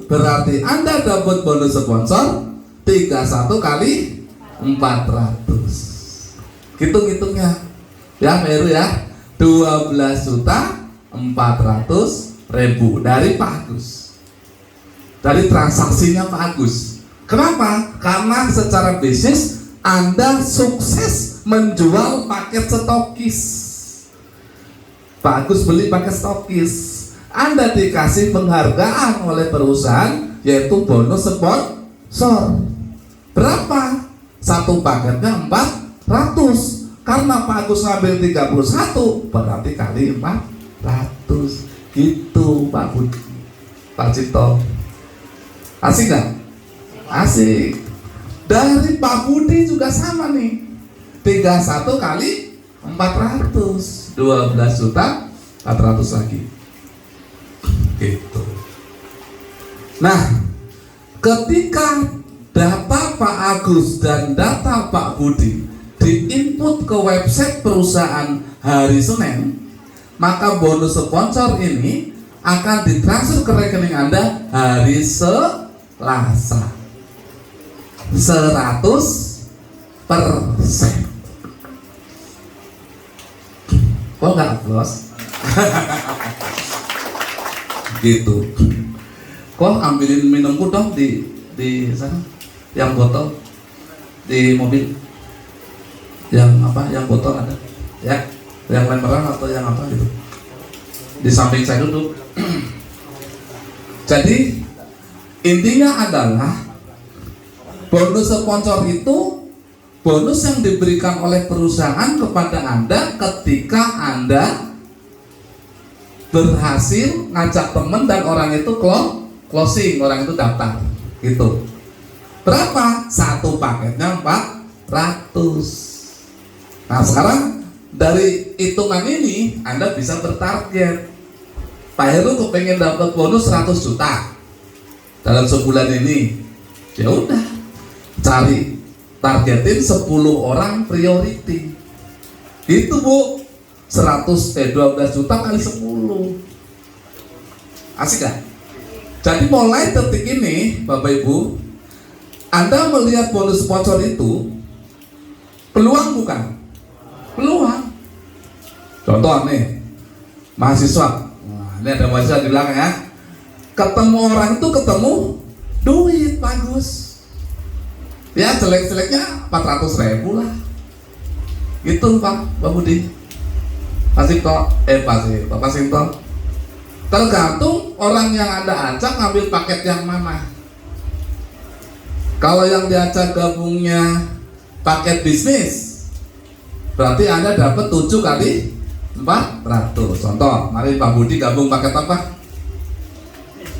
berarti Anda dapat bonus sponsor 31 kali 400. Hitung-hitungnya ya Meru ya, 12.400.000 dari Pak Agus, dari transaksinya Pak Agus. Kenapa? Karena secara bisnis Anda sukses menjual paket stokis. Pak Agus beli paket stokis, Anda dikasih penghargaan oleh perusahaan, yaitu bonus sponsor. Berapa? Satu paketnya 400. Karena Pak Agus ngambil 31, berarti kali 400. Gitu Pak Budi, Pak Cipto. Asik gak? Asik. Dari Pak Budi juga sama nih, 31 kali 400, 12.400.000 lagi. Gitu. Nah, ketika data Pak Agus dan data Pak Budi diinput ke website perusahaan hari Senin, maka bonus sponsor ini akan ditransfer ke rekening Anda hari Selasa 100%. Kok nggak aplaus? Gitu. Kok ambilin minumku dong di sana, yang botol di mobil, yang apa, yang botol ada ya, yang lembaran atau yang apa gitu, di samping saya duduk. Jadi intinya adalah bonus sponsor itu bonus yang diberikan oleh perusahaan kepada Anda ketika Anda berhasil ngajak temen dan orang itu closing, orang itu daftar gitu. Berapa? Satu paketnya 400. Nah sekarang dari hitungan ini Anda bisa bertarget. Pak Heru kepengen dapat bonus 100 juta dalam sebulan ini. Ya udah, cari, targetin 10 orang priority. Itu Bu, 12 juta kali 10. Asik gak? Jadi mulai detik ini Bapak Ibu, Anda melihat bonus sponsor itu peluang bukan? Peluang. Contoh nih, mahasiswa. Nah, ini ada mahasiswa di belakang ya. Ketemu orang itu ketemu duit bagus. Ya jelek-jeleknya 400.000 lah. Gitu Pak Budi. Pasti kok Pak Sinto. Tergantung orang yang Anda ajak ngambil paket yang mana. Kalau yang diajak gabungnya paket bisnis, berarti Anda dapat 7 kali 400. Contoh, mari Pak Budi gabung paket apa?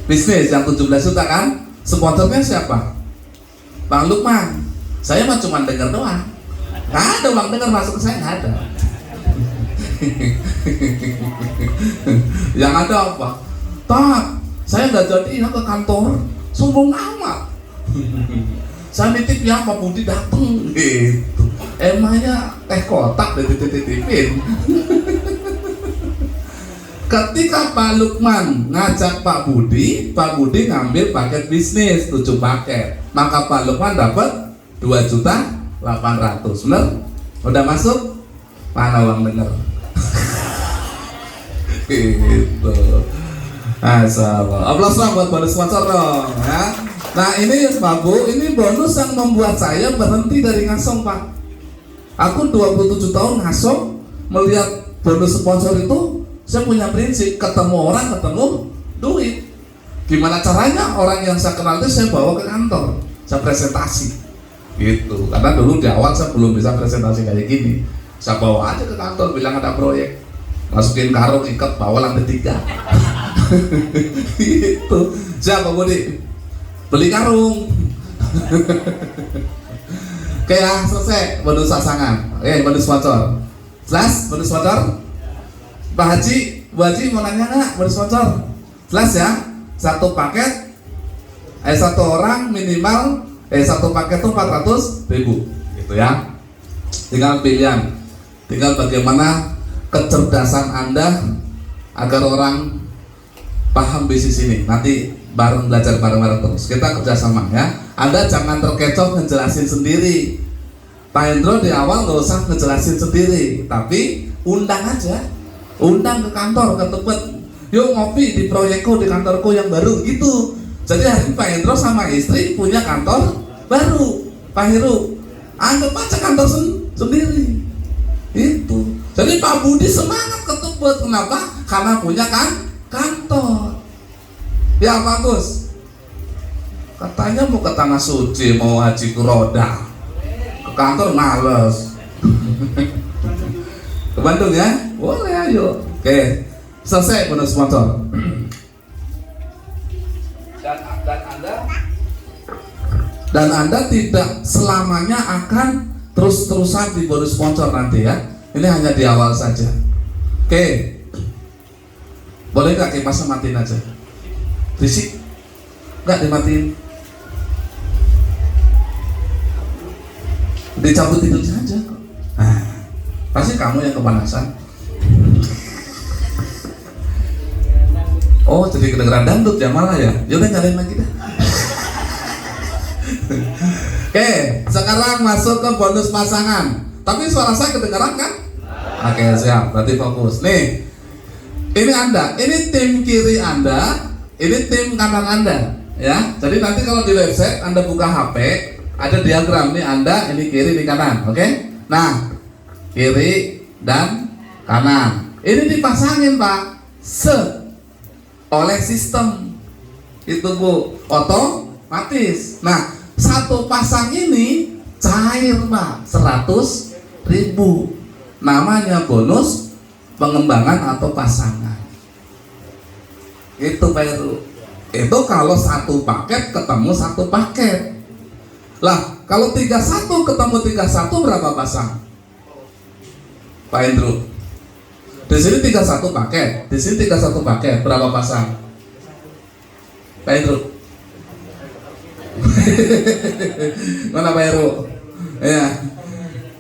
Bisnis yang 17 juta kan? Sponsornya siapa? Bang Lukman. Saya mah cuma dengar doang. Nggak ada uang dengar masuk ke saya, nggak ada. Yang ada apa? Tak, saya nggak jadi ke kantor, sombong amat. Saya nitip ya Pak Budi dateng gitu. Emangnya teh kotak dititip-titipin. Ketika Pak Lukman ngajak Pak Budi ngambil paket bisnis 7 paket, maka Pak Lukman dapat 2.800.000. Bener? Udah masuk? Mana uang bener? Gitu. Masyaallah. Aplaus dong buat bonus sponsor dong ya. Nah ini Pak Bu, ini bonus yang membuat saya berhenti dari ngasong Pak. Aku 27 tahun ngasong, melihat bonus sponsor itu saya punya prinsip, ketemu orang ketemu duit. Gimana caranya orang yang saya kenal itu saya bawa ke kantor, saya presentasi gitu. Karena dulu di awal saya belum bisa presentasi kayak gini, saya bawa aja ke kantor, bilang ada proyek, masukin karung, ikat, bawa lantai 3. Gitu. Siapa Budi? Beli karung. Oke ya, selesai bonus pasangan. Oke, bonus sponsor. Jelas bonus sponsor? Pak Haji, Bu Haji mau nanya nggak bonus sponsor? Jelas ya? Satu paket, satu orang minimal, satu paket tuh 400.000, gitu ya. Tinggal pilihan, tinggal bagaimana kecerdasan Anda agar orang paham bisnis ini. Nanti bareng belajar bareng-bareng terus. Kita kerjasama ya. Anda jangan terkecoh ngejelasin sendiri. Pak Hendro di awal nggak usah ngejelasin sendiri, tapi undang aja, undang ke kantor, ke tempat. Yuk ngopi di proyekku, di kantorku yang baru gitu. Jadi hari Pak Hendro sama istri punya kantor baru. Pak Heru, anggap aja kantor sendiri. Itu. Jadi Pak Budi semangat ke tempat. Kenapa? Karena punya kantor. Ya bagus. Katanya mau ke Tanah Suci, mau haji ke roda, ke kantor males. Ke Bandung ya? Boleh, ayo. Oke, selesai bonus sponsor. Dan Anda tidak selamanya akan terus-terusan di bonus sponsor nanti ya. Ini hanya di awal saja. Oke. Boleh nggak kipasnya matiin aja? Risik? Nggak dimatiin? Dicabut tidur saja kok. Nah, pasti kamu yang kepanasan. Oh, jadi kedengeran dangdut ya malah ya. Yaudah nyalain lagi dah. Oke, sekarang masuk ke bonus pasangan. Tapi suara saya kedengeran kan? Oke, siap. Berarti fokus. Nih, ini Anda, ini tim kiri Anda, ini tim kanan Anda, ya. Jadi nanti kalau di website Anda buka HP, ada diagram nih Anda, ini kiri, ini kanan, oke? Nah, kiri dan kanan. Ini dipasangin Pak, oleh sistem itu Bu, otomatis. Nah, satu pasang ini cair Pak, 100.000. Namanya bonus pengembangan atau pasangan. Itu Pak Heru. Itu kalau satu paket ketemu satu paket. Lah, kalau 31 ketemu 31 berapa pasang? Pak Hendro. Di sini 31 paket, di sini 31 paket, berapa pasang? Pak Hendro. Mana Pak Heru? Ya.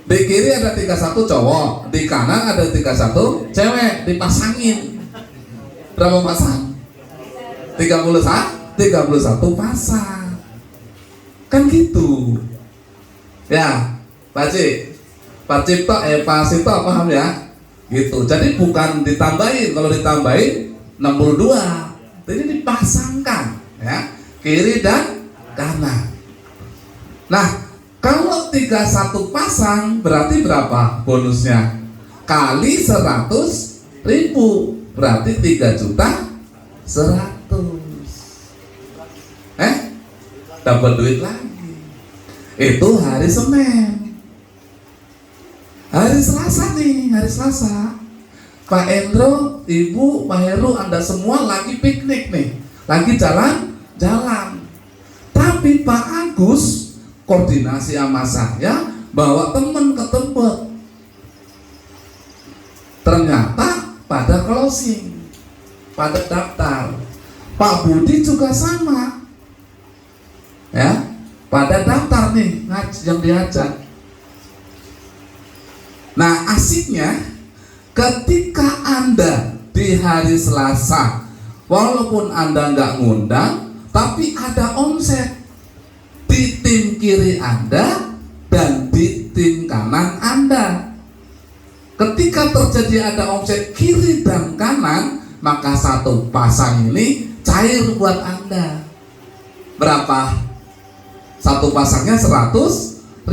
Di kiri ada 31 cowok, di kanan ada 31 cewek, dipasangin. Berapa pasang? 31 pasang. Kan gitu. Ya, Pak Cipto, Pak Sito paham ya? Gitu. Jadi bukan ditambahin, kalau ditambahin 62. Jadi dipasangkan ya, kiri dan kanan. Nah, kalau 31 pasang berarti berapa bonusnya? Kali 100.000 berarti 3.100.000. Dapat duit lagi. Itu hari Senin. Hari Selasa nih, hari Selasa. Pak Endro, Ibu, Pak Heru, Anda semua lagi piknik nih, lagi jalan-jalan. Tapi Pak Agus koordinasi sama saya, bawa temen ke tempat. Ternyata pada closing, pada daftar. Pak Budi juga sama. Ya, pada daftar nih yang diajak. Nah, asiknya ketika Anda di hari Selasa, walaupun Anda nggak ngundang, tapi ada omset di tim kiri Anda dan di tim kanan Anda. Ketika terjadi ada omset kiri dan kanan, maka satu pasang ini cair buat Anda. Berapa? Satu pasangnya 100.000,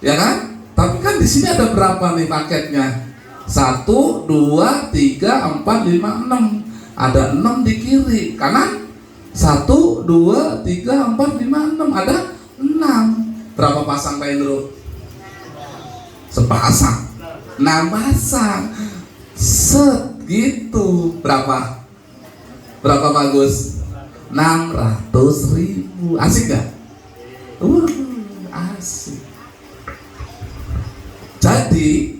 ya kan? Tapi kan di sini ada berapa nih paketnya? 1, 2, 3, 4, 5, 6. Ada 6 di kiri kanan. 1, 2, 3, 4, 5, 6. Ada 6. Berapa pasang kain dulu? Sepasang. 6 pasang. Set gitu. Berapa bagus? 600.000. Asik gak? Asik. Jadi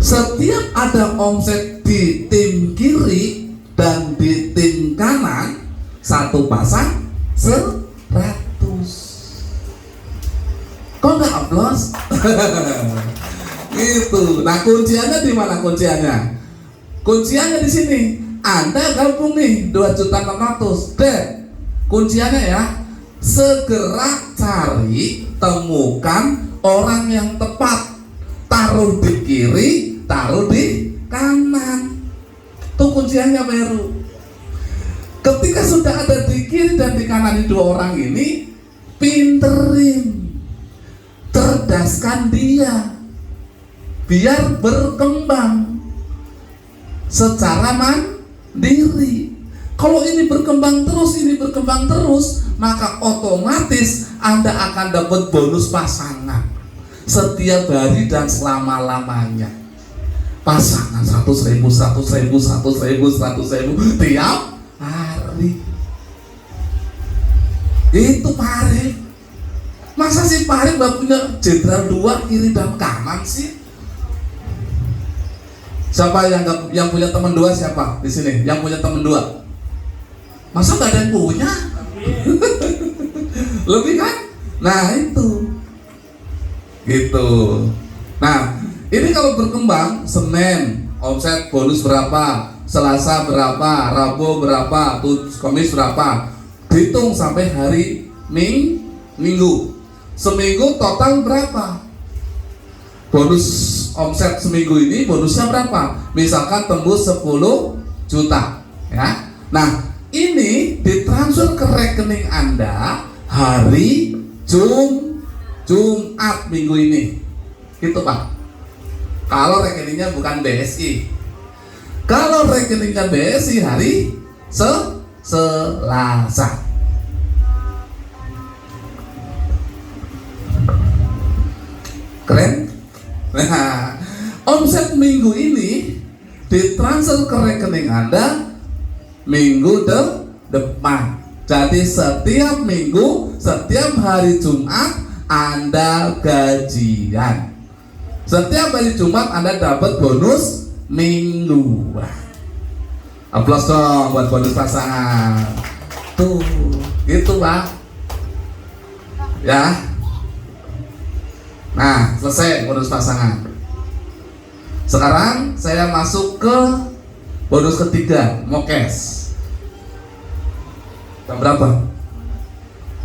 setiap ada omset di tim kiri dan di tim kanan, satu pasang 100. Kok nggak aplaus? Gitu. Nah, kunciannya di mana kunciannya? Kunciannya di sini. Anda gabung nih 2.600.000. Dan kunciannya ya, segera cari, temukan orang yang tepat. Taruh di kiri, taruh di kanan. Itu kunciannya, Peru. Ketika sudah ada di kiri dan di kanan dua orang ini, pinterin, cerdaskan dia biar berkembang secara mandiri. Kalau ini berkembang terus, maka otomatis Anda akan dapat bonus pasangan setiap hari dan selama-lamanya. Pasangan 100.000 tiap hari. Itu Parik. Masa sih Parik gak punya jenderal 2 kiri dan kanan sih? Siapa yang punya teman 2 siapa di sini? Yang punya teman 2? Masa gak ada yang punya? Lebih kan? Nah itu gitu. Nah ini kalau berkembang, Senin omset bonus berapa, Selasa berapa, Rabu berapa, Kamis berapa, hitung sampai hari Minggu. Seminggu total berapa? Bonus omset seminggu ini bonusnya berapa? Misalkan tembus 10 juta ya. Nah ini ditransfer ke rekening Anda hari Jumat minggu ini, gitu Pak. Kalau rekeningnya bukan BSI. Kalau rekeningnya BSI hari Selasa. Keren? Nah, omset minggu ini ditransfer ke rekening Anda minggu depan. Jadi setiap minggu, setiap hari Jumat Anda gajian. Setiap hari Jumat Anda dapat bonus minggu. Aplaus dong buat bonus pasangan. Tuh, gitu Pak. Ya. Nah, selesai bonus pasangan. Sekarang saya masuk ke bonus ketiga, Mokes. Jam berapa?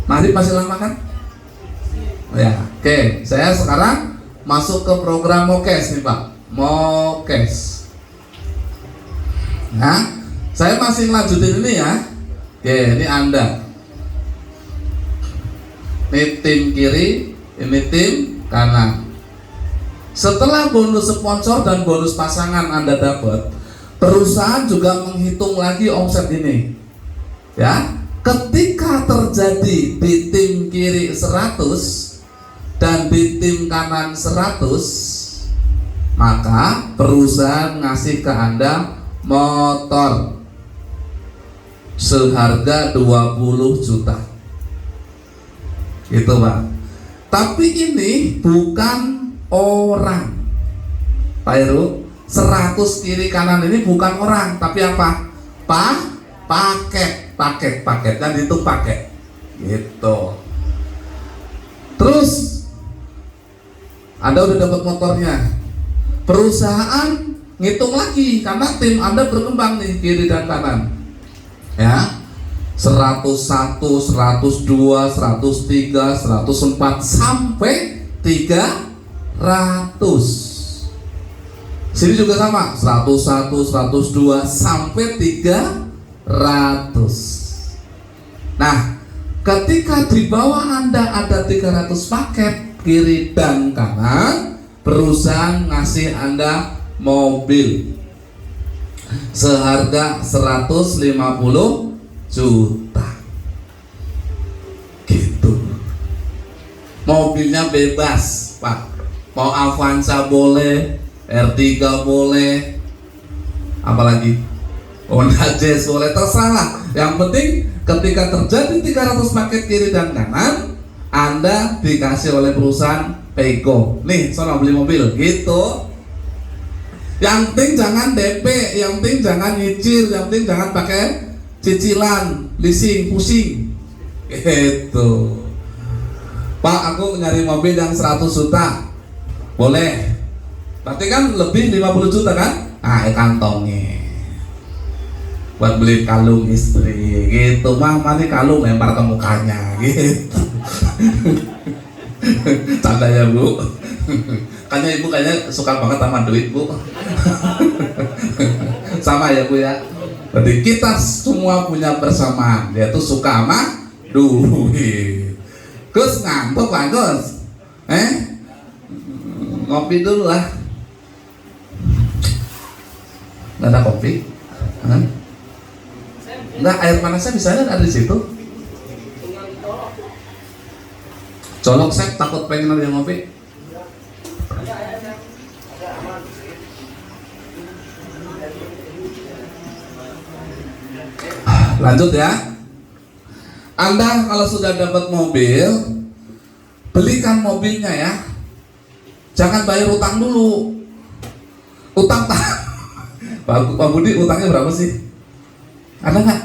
Maghrib masih lama kan? Ya, oke. Saya sekarang masuk ke program Mokes nih Pak. Mokes. Nah, saya masih lanjutin ini ya. Oke, ini Anda. Ini tim kiri, ini tim kanan. Setelah bonus sponsor dan bonus pasangan Anda dapat, perusahaan juga menghitung lagi omset ini. Ya, ketika terjadi di tim kiri 100 dan di tim kanan 100, maka perusahaan ngasih ke Anda motor seharga 20 juta. Gitu Pak. Tapi ini bukan orang, Pak Heru. 100 kiri kanan ini bukan orang, tapi apa? Paket dan itu paket gitu. Terus Anda udah dapat motornya, perusahaan ngitung lagi karena tim Anda berkembang nih kiri dan kanan ya. 101, 102, 103, 104 sampai 300. Sini juga sama, 101, 102 sampai 300. Nah, ketika di bawah Anda ada 300 paket kiri dan kanan, perusahaan ngasih Anda mobil seharga 150 juta gitu. Mobilnya bebas Pak, mau Avanza boleh, R3 boleh, apalagi Honda Jazz boleh, terserah. Yang penting ketika terjadi 300 paket kiri dan kanan, Anda dikasih oleh perusahaan Pego, nih sono beli mobil gitu. Yang penting jangan DP, yang penting jangan nyicil, yang penting jangan pakai cicilan, leasing, pusing gitu. Pak, aku nyari mobil yang 100 juta boleh, berarti kan lebih 50 juta kan? Ah, kantongnya buat beli kalung istri gitu. Mah mana kalung lempar ke mukanya gitu. Canda ya Bu. Kayaknya ibu kayaknya suka banget sama duit Bu. Sama ya Bu ya. Berarti kita semua punya persamaan, yaitu suka sama duit. Gus ngantuk Pak Gus. Ngopi dulu lah. Nggak ada kopi? Nggak, air panasnya bisa ada di situ. Colok, saya takut pengen ada yang ngopi. Lanjut ya. Anda kalau sudah dapat mobil, belikan mobilnya ya. Jangan bayar utang dulu. Utang Pak Budi, utangnya berapa sih? Ada nggak?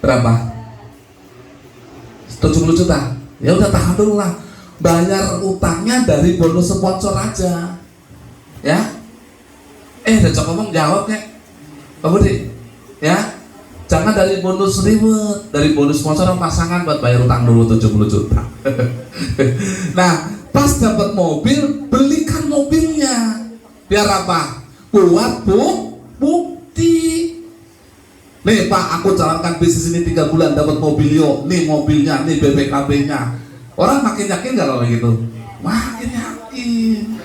Berapa? 70 juta. Ya udah, tahan dulu lah. Bayar utangnya dari bonus sponsor aja. Ya. Udah cok ngomong jawab ya. Pak Budi. Ya. Jangan dari bonus ribet, dari bonus sponsor pasangan buat bayar utang dulu 70 juta. Nah, pas dapat mobil, belikan mobilnya. Biar apa? Buat bukti. Nih Pak, aku jalankan bisnis ini 3 bulan dapat mobil yo. Nih mobilnya, nih BPKB-nya. Orang makin yakin gak kalau gitu? Makin yakin.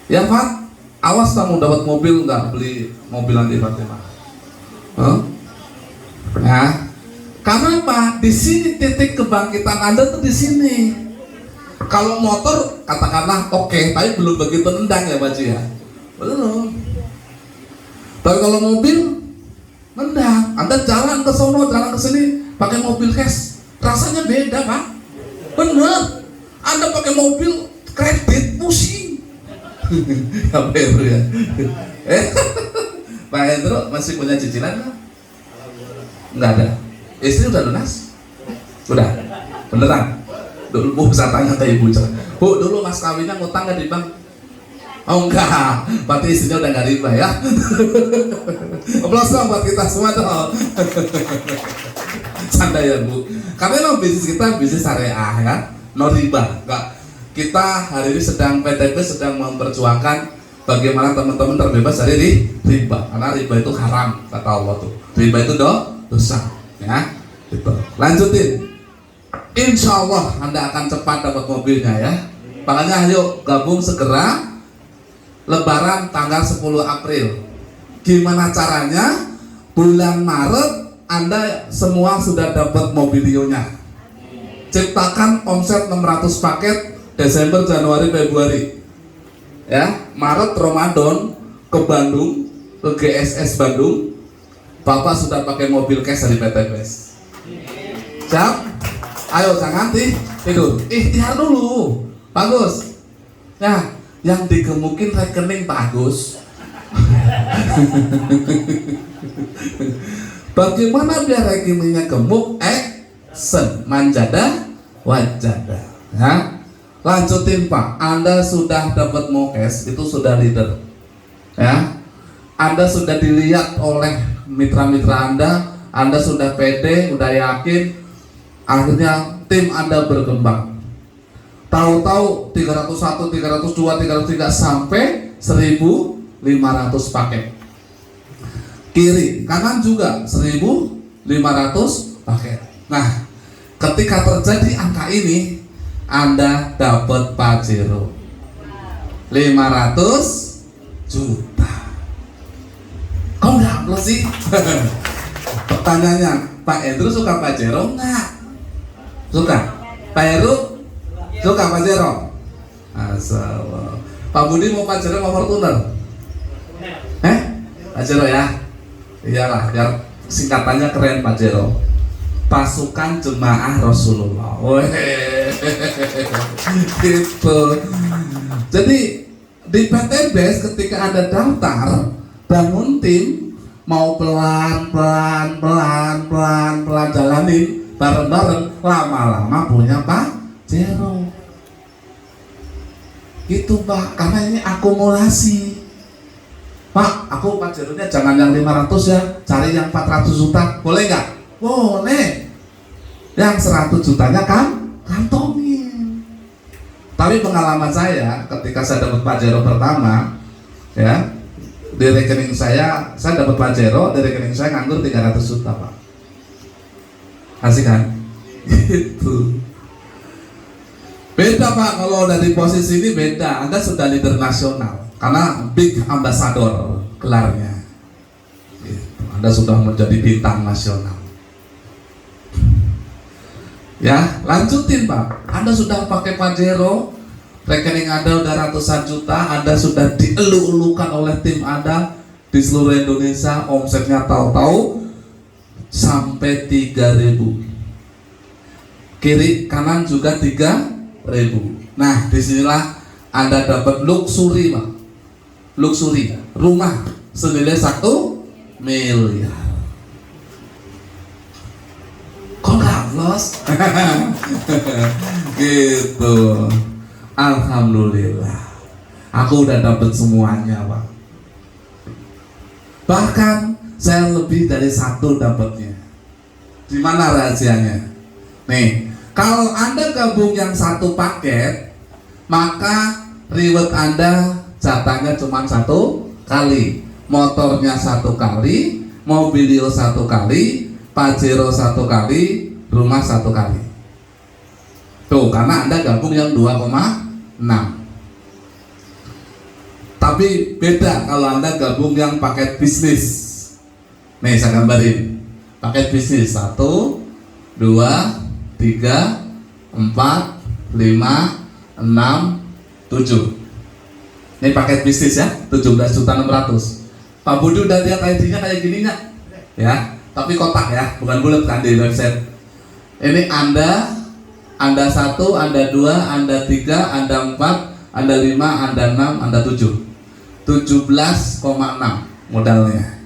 Ya Pak, awas kamu dapat mobil nggak beli mobil nanti Fatimah. Nah, karena apa? Di sini titik kebangkitan Anda tuh di sini. Kalau motor katakanlah oke, tapi belum begitu nendang ya Pak Ji ya. Belum. Tapi kalau mobil nendang, Anda jalan ke sono, jalan ke sini pakai mobil cash, rasanya beda Pak. Bener. Anda pakai mobil kredit pusing. Apa ya? Pak Hendro masih punya cicilan kan? Enggak ada. Istri udah lunas? Udah? Beneran? Dulu Bu bisa tanya ke ibu, Bu dulu mas kawinnya ngutang nggak di bank? Oh enggak, berarti istrinya udah nggak riba ya. Aplaus dong buat kita semua dong. Canda ya Bu. Karena memang bisnis kita bisnis syariah ya, no riba. Enggak. Kita hari ini PTB sedang memperjuangkan bagaimana teman-teman terbebas dari riba. Karena riba itu haram kata Allah tuh. Riba itu dosa, ya. Gitu. Lanjutin. Insya Allah Anda akan cepat dapat mobilnya ya. Makanya ayo gabung segera. Lebaran tanggal 10 April. Gimana caranya? Bulan Maret Anda semua sudah dapat mobilionya. Ciptakan omset 600 paket Desember, Januari, Februari. Ya, Maret Ramadan ke Bandung, ke GSS Bandung. Bapak sudah pakai mobil cash dari PTBS. Siap? Ayo jangan tidur. Ikhtiar dulu. Bagus. Ya, yang digemukin rekening Pak Agus. Bagaimana biar rekeningnya gemuk? Action, manjada, wajada. Ya. Lanjutin Pak. Anda sudah dapat mokes, itu sudah leader. Ya. Anda sudah dilihat oleh mitra-mitra Anda sudah pede, udah yakin, akhirnya tim Anda berkembang. Tahu-tahu 301, 302, 303 sampai 1.500 paket. Kiri, kanan juga 1.500 paket. Nah, ketika terjadi angka ini, Anda dapat Pajero. 500 juta. Kok nggak upload sih? Pertanyaannya, Pak Hendro suka Pajero nggak? Suka? Pak Heru suka Pajero? Asal. Pak Budi mau Pajero mau Fortuner? Pajero ya? Iyalah, biar singkatannya keren Pajero. Pasukan Jemaah Rasulullah. Gitu. Jadi di PTBS ketika ada daftar bangun tim, mau pelan jalanin bareng-bareng, lama-lama punya Pajero. Gitu Pak, karena ini akumulasi. Pak, aku Pajeronya jangan yang 500 ya, cari yang 400 juta, boleh nggak? Boleh. Yang 100 jutanya kan kantongin. Tapi pengalaman saya ketika saya dapat Pajero pertama, ya, di rekening saya dapat Pajero, di rekening saya nganggur 300 juta Pak. Asik kan? Gitu. Beda Pak, kalau dari posisi ini beda. Anda sudah leader nasional, karena big ambassador gelarnya. Gitu. Anda sudah menjadi bintang nasional. Ya, lanjutin Pak. Anda sudah pakai Pajero, rekening Anda udah ratusan juta, Anda sudah dielu-elukan oleh tim Anda di seluruh Indonesia, omsetnya tahu-tahu sampai 3.000. Kiri kanan juga 3.000. Nah, disinilah Anda dapat luxury Pak. Luxury, rumah senilai 1 miliar. Los. Gitu. Alhamdulillah. Aku udah dapat semuanya Pak. Bahkan saya lebih dari 1 dapatnya. Di mana rahasianya? Nih, kalau Anda gabung yang 1 paket, maka reward Anda jatahnya cuma 1 kali. Motornya 1 kali, mobilio 1 kali, Pajero 1 kali, rumah 1 kali. Tuh, karena Anda gabung yang 2,6. Tapi beda kalau Anda gabung yang paket bisnis. Nih saya gambarin. Paket bisnis 1, 2, 3, 4, 5, 6, 7. Ini paket bisnis ya, 17.600.000. Pak Budi udah lihat ID-nya kayak gini nggak? Ya, tapi kotak ya, bukan bulat kan di website. Ini Anda 1, Anda 2, Anda 3, Anda 4, Anda 5, Anda 6, Anda 7. 17,6 modalnya.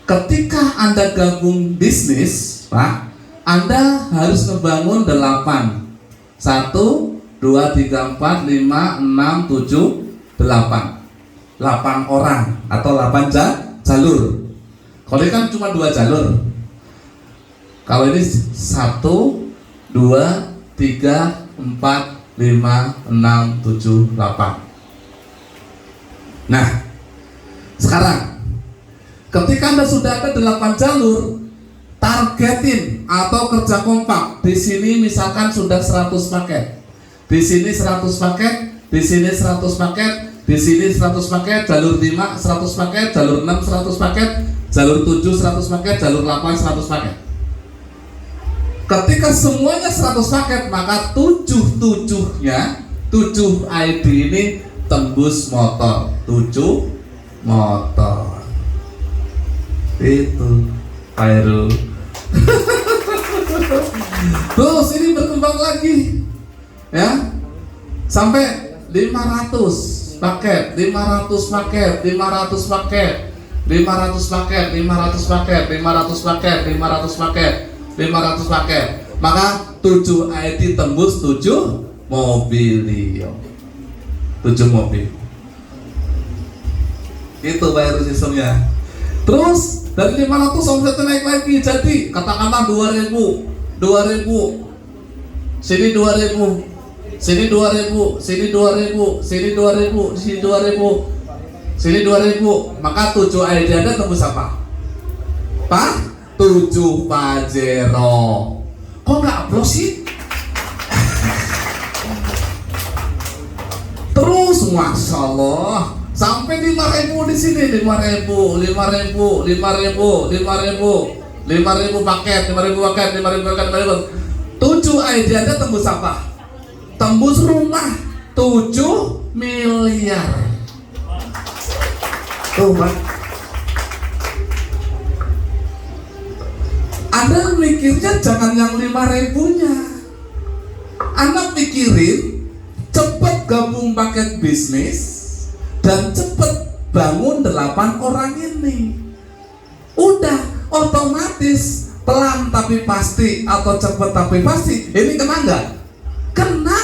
Ketika Anda gabung bisnis, Pak, Anda harus ngebangun 8. 1, 2, 3, 4, 5, 6, 7, 8. 8 orang atau 8 jalur. Kalau ini kan cuma 2 jalur. Kalau ini 1, 2, 3, 4, 5, 6, 7, 8. Nah, sekarang ketika Anda sudah ada 8 jalur, targetin atau kerja kompak. Di sini misalkan sudah 100 paket. Di sini 100 paket, di sini 100 paket, di sini 100 paket, jalur 5 100 paket, jalur 6 100 paket, jalur 7 100 paket, jalur 8 100 paket. Ketika semuanya 100 paket, maka 7-7-nya 7 ID ini tembus motor. 7 motor. Itu Pairu. Terus ini berkembang lagi, ya, sampai 500 paket, 500 paket, 500 paket, 500 paket, 500 paket, 500 paket, 500 paket, 500 paket. Maka 7 ID tembus 7 mobilio. 7 mobil. Itu bayar sistemnya. Terus dari 500 omsetnya naik lagi, jadi katakanlah 2000, 2000, sini 2000, sini 2000, sini 2000, sini 2000, sini 2000, sini 2000. Maka 7 ID Anda tembus apa? Pak? 7 Pajero. Kok nggak upload sih? Terus Masya Allah, sampai 5.000 di sini, 5.000 paket, 7 ID Anda tembus apa? Tembus rumah 7 miliar. Tuh Pak, Anda mikirnya jangan yang 5.000-nya. Anda pikirin cepet gabung paket bisnis dan cepet bangun 8 orang ini. Udah otomatis, pelan tapi pasti atau cepet tapi pasti. Ini kena nggak? Kena,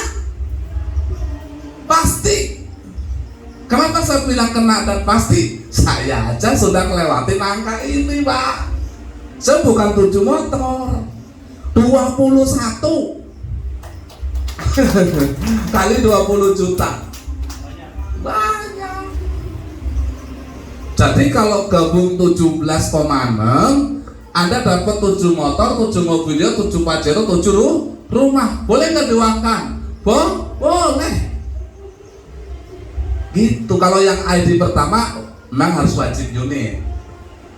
pasti. Kenapa saya bilang kena dan pasti? Saya aja sudah melewati angka ini Pak. Saya bukan 7 motor, 21 kali 20 juta, banyak. Jadi kalau gabung 17,6, Anda dapat 7 motor, 7 mobilnya, 7 Pajero, 7 rumah. Boleh nggak diwakkan? Boleh. Gitu. Kalau yang ID pertama memang harus wajib unit,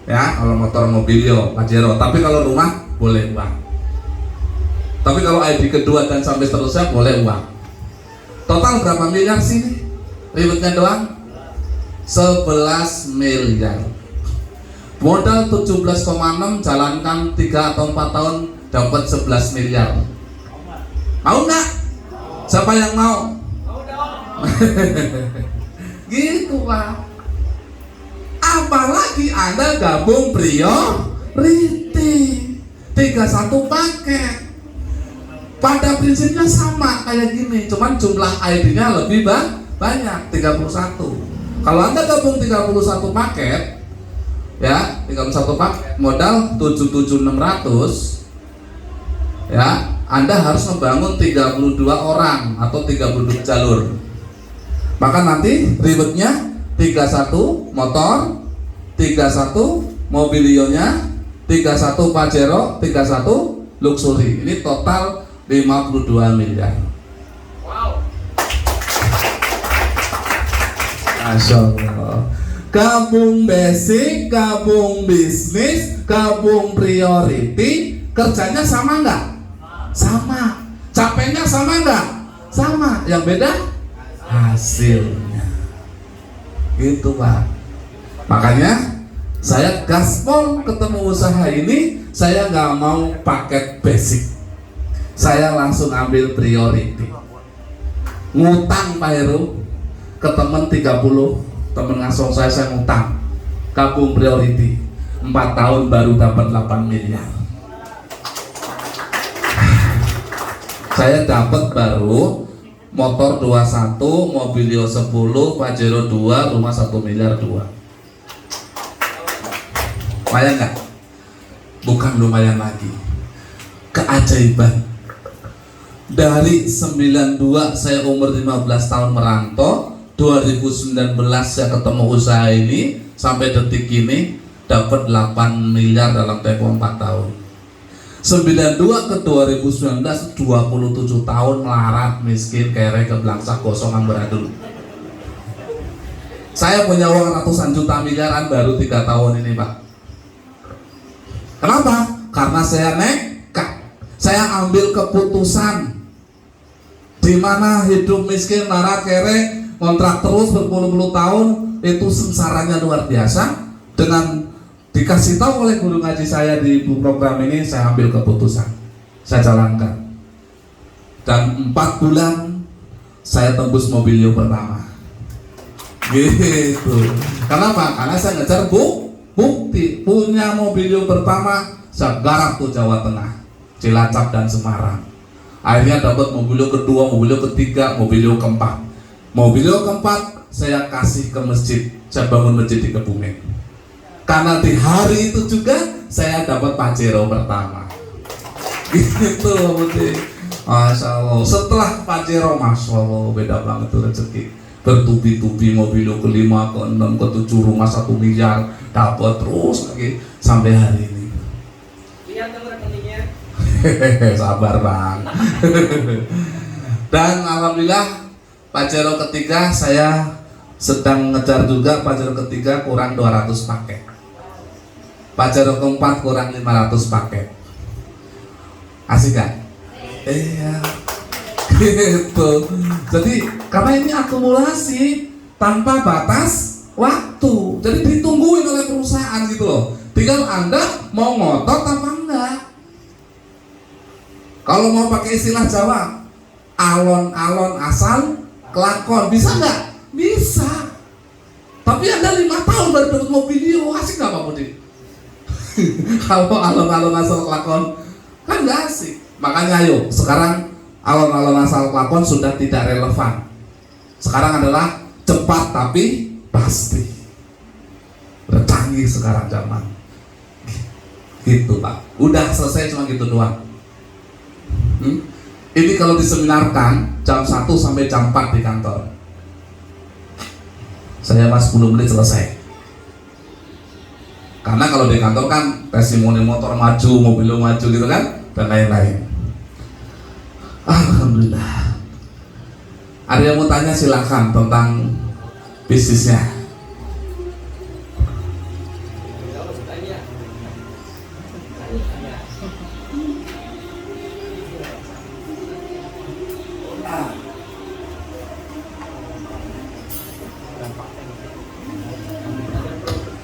ya. Kalau motor mobilio, Pajero. Tapi kalau rumah boleh uang. Tapi kalau ID kedua dan sampai seterusnya boleh uang. Total berapa miliar sih? Ribetnya doang 11 miliar. Modal 17,6, jalankan 3 atau 4 tahun dapat 11 miliar. Mau nggak? Siapa yang mau? Gitu Pak. Apalagi Anda gabung priority 31 paket. Pada prinsipnya sama kayak gini, cuman jumlah ID-nya lebih banyak, 31. Kalau Anda gabung 31 paket, ya, 31 paket modal 77.600, ya, Anda harus membangun 32 orang atau 32 jalur. Maka nanti ribetnya 31 motor, 31 mobilionya, 31 Pajero, 31 luxury. Ini total 52 miliar. Wow. Masya Allah. Gabung basic, gabung bisnis, gabung priority, kerjanya sama nggak? Sama. Capeknya sama nggak? Sama. Yang beda hasilnya. Gitu Pak. Makanya saya gaspol ketemu usaha ini, saya nggak mau paket basic, saya langsung ambil priority. Ngutang Pak Heru ke temen 30, temen ngasong saya ngutang, gabung priority 4 tahun baru dapat 8 miliar. Saya dapat baru motor 21, mobilio 10, Pajero 2, rumah 1 miliar 2. Lumayan nggak? Bukan lumayan lagi. Keajaiban. Dari 92 saya umur 15 tahun merantau, 2019 saya ketemu usaha ini, sampai detik ini dapat 8 miliar dalam tempo 4 tahun. 92 ke 2019, 27 tahun melarat, miskin, kere, keblangsak, gosong, amburadul. Saya punya uang ratusan juta miliaran baru 3 tahun ini Pak. Kenapa? Karena saya nekat. Saya ambil keputusan. Di mana hidup miskin, melarat, kere, kontrak terus berpuluh-puluh tahun, itu sengsaranya luar biasa. Dengan dikasih tahu oleh guru ngaji saya di program ini, saya ambil keputusan, saya jalankan, dan 4 bulan saya tembus mobilio pertama. Gitu. Kenapa? Karena saya ngejar bukti. Punya mobilio pertama, saya garap tuh Jawa Tengah, Cilacap dan Semarang. Akhirnya dapat mobilio kedua, mobilio ketiga, mobilio keempat. Mobilio keempat saya kasih ke masjid, saya bangun masjid di Kebumen. Karena di hari itu juga saya dapat Pajero pertama. Gitu Budi. Masya Allah. Setelah Pajero, Masya Allah, beda banget tuh rezeki. Bertubi-tubi mobilio ke-5, ke-6, ke-7, rumah 1 miliar dapat terus lagi sampai hari ini. Lihat dong rekeningnya. Sabar Bang. Dan alhamdulillah Pajero ketiga saya sedang ngejar juga. Pajero ketiga kurang 200 paket. Pajero keempat kurang 500 paket. Asik gak? Iya. Gitu. Jadi karena ini akumulasi tanpa batas waktu. Jadi ditungguin oleh perusahaan gitu loh. Tinggal Anda mau ngotot apa enggak. Kalau mau pakai istilah Jawa, alon-alon asal kelakon, bisa nggak? Bisa. Tapi Anda 5 tahun baru dapat mobil video, asik nggak Pak Budi? Kalau alon-alon asal kelakon kan nggak asik. Makanya ayo sekarang alon-alon asal kelakon sudah tidak relevan. Sekarang adalah cepat tapi pasti. Udah canggih sekarang zaman. Gitu Pak. Udah selesai cuma gitu doang. Ini kalau diseminarkan jam 1 sampai jam 4 di kantor. Saya mas 10 menit selesai. Karena kalau di kantor kan testimoni motor maju, mobil maju gitu kan, dan lain-lain. Alhamdulillah. Ada yang mau tanya silahkan tentang bisnisnya.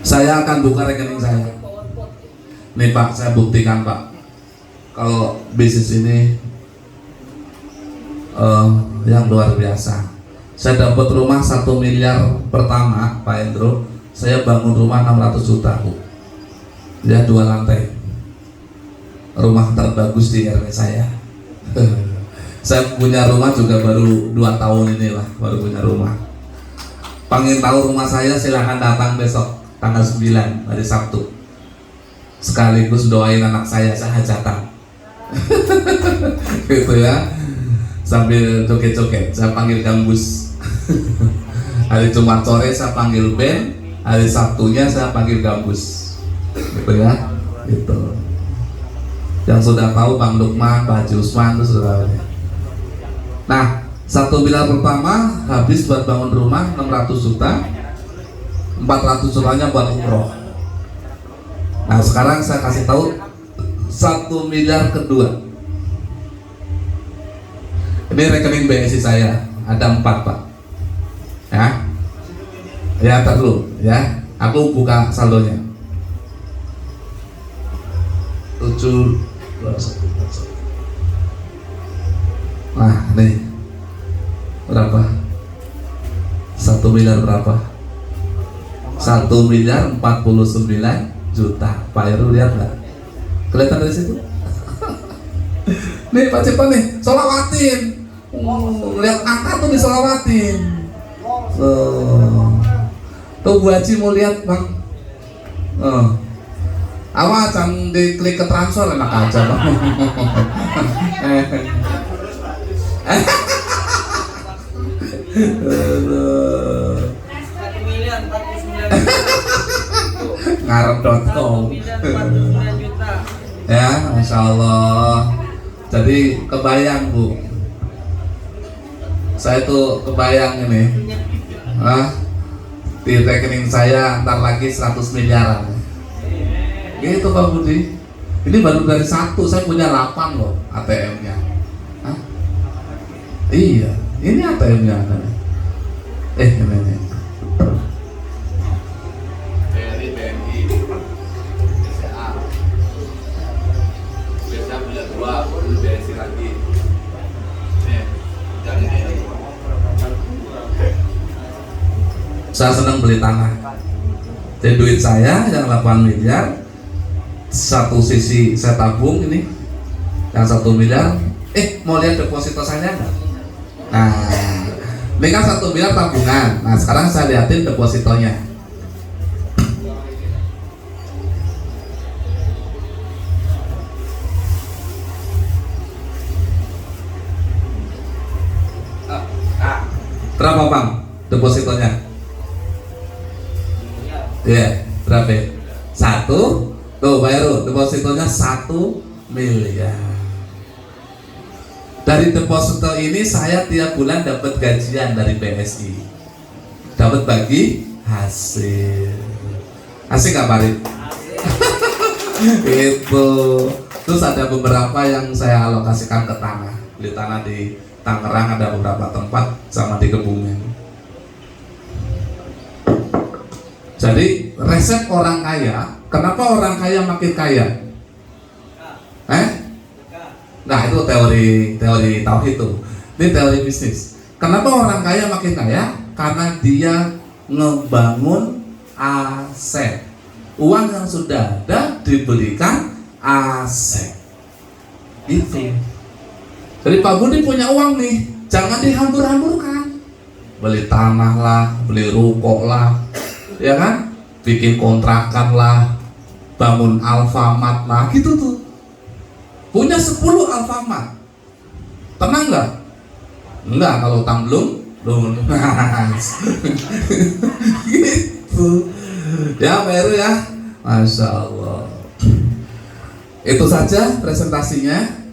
Saya akan buka rekening saya. Nih Pak, saya buktikan Pak. Kalau bisnis ini yang luar biasa. Saya dapat rumah 1 miliar pertama Pak Endro. Saya bangun rumah 600 juta Bu. Ya 2 lantai. Rumah terbagus di RW saya. Saya punya rumah juga baru 2 tahun inilah baru punya rumah. Pengen tahu rumah saya silahkan datang besok tanggal 9 hari Sabtu. Sekaligus doain anak saya hajatan. Gitu ya. Sambil joget-joget saya panggil gambus. Hari Jumat sore saya panggil band, hari Sabtunya saya panggil gambus. Gitu ya. Gitu. Yang sudah tahu Bang Lukman, Pak Haji Usman itu sudah. Nah, 1 miliar pertama habis buat bangun rumah 600 juta. 400 jutanya buat umroh. Nah sekarang saya kasih tahu 1 miliar kedua. Ini rekening BSI saya ada 4 Pak. Ya, ya tar dulu ya. Aku buka saldonya. 7. Nah nih berapa? 1 miliar berapa? 1 miliar 49 juta. Pak Heru lihat nggak? Kelihatan dari situ? Nih Pak Cipta nih, solawatin. Lihat angka tuh disolawatin. Tuh Bu Haji mau lihat Bang. Awas jangan diklik ke transfer enak aja Bang. Ngarep.com. Ya, Masya Allah. Jadi kebayang Bu. Saya tuh kebayang ini. Di rekening saya ntar lagi 100 miliaran. Gitu Pak Budi. Ini baru dari 1, saya punya 8 loh ATM-nya. Iya, ini ATM-nya. Ini. Saya senang beli tanah. Jadi duit saya yang 8 miliar, satu sisi saya tabung ini, yang 1 miliar. Mau lihat deposito saya enggak? Nah, ini kan 1 miliar tabungan. Nah, sekarang saya liatin depositonya. Berapa Bang depositonya? Iya, berapa? 1. Tuh Pak Heru, depositonya 1 miliar. Dari deposito ini saya tiap bulan dapat gajian dari BSI, dapat bagi hasil. Asik gak Farid? Itu. Terus ada beberapa yang saya alokasikan ke tanah. Beli tanah di Tangerang ada beberapa tempat sama di Kebumen. Jadi resep orang kaya, kenapa orang kaya makin kaya? Nah itu teori tauhid itu. Ini teori bisnis. Kenapa orang kaya makin kaya? Karena dia ngebangun aset. Uang yang sudah ada diberikan aset. Itu. Jadi Pak Budi punya uang nih, jangan dihambur-hamburkan. Beli tanah lah, beli ruko lah, ya kan? Bikin kontrakan lah, bangun Alfamart lah, gitu tuh. Punya 10 Alfamart, tenang nggak? Enggak, kalau utang belum lunas. Gitu. Ya Pak Heru ya, Masya Allah. Itu saja presentasinya.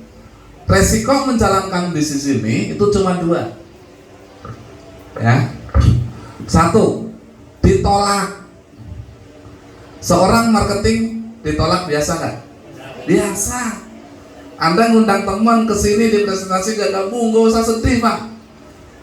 Resiko menjalankan bisnis ini itu cuma 2. Ya. 1, ditolak. Seorang marketing ditolak biasa nggak? Biasa. Anda ngundang teman ke sini di presentasi gak gabung, gak usah sedih Pak.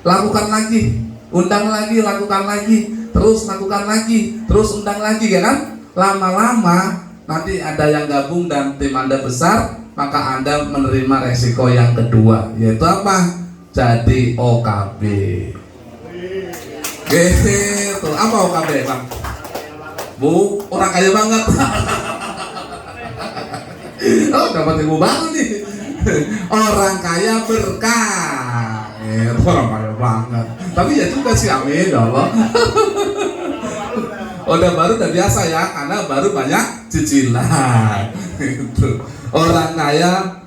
Lakukan lagi, undang lagi, lakukan lagi, terus lakukan lagi, terus undang lagi, ya kan? Lama-lama nanti ada yang gabung dan tim Anda besar, maka Anda menerima resiko yang kedua, yaitu apa? Jadi OKB. Gitu. Apa OKB Bang? Bu, orang kaya banget. Oh, dapat ilmu baru nih. Orang kaya berkah. Orang kaya banget. Tapi ya juga sih, amin ya Allah. Udah baru udah biasa ya, karena baru banyak cicilan. Gitu. Orang kaya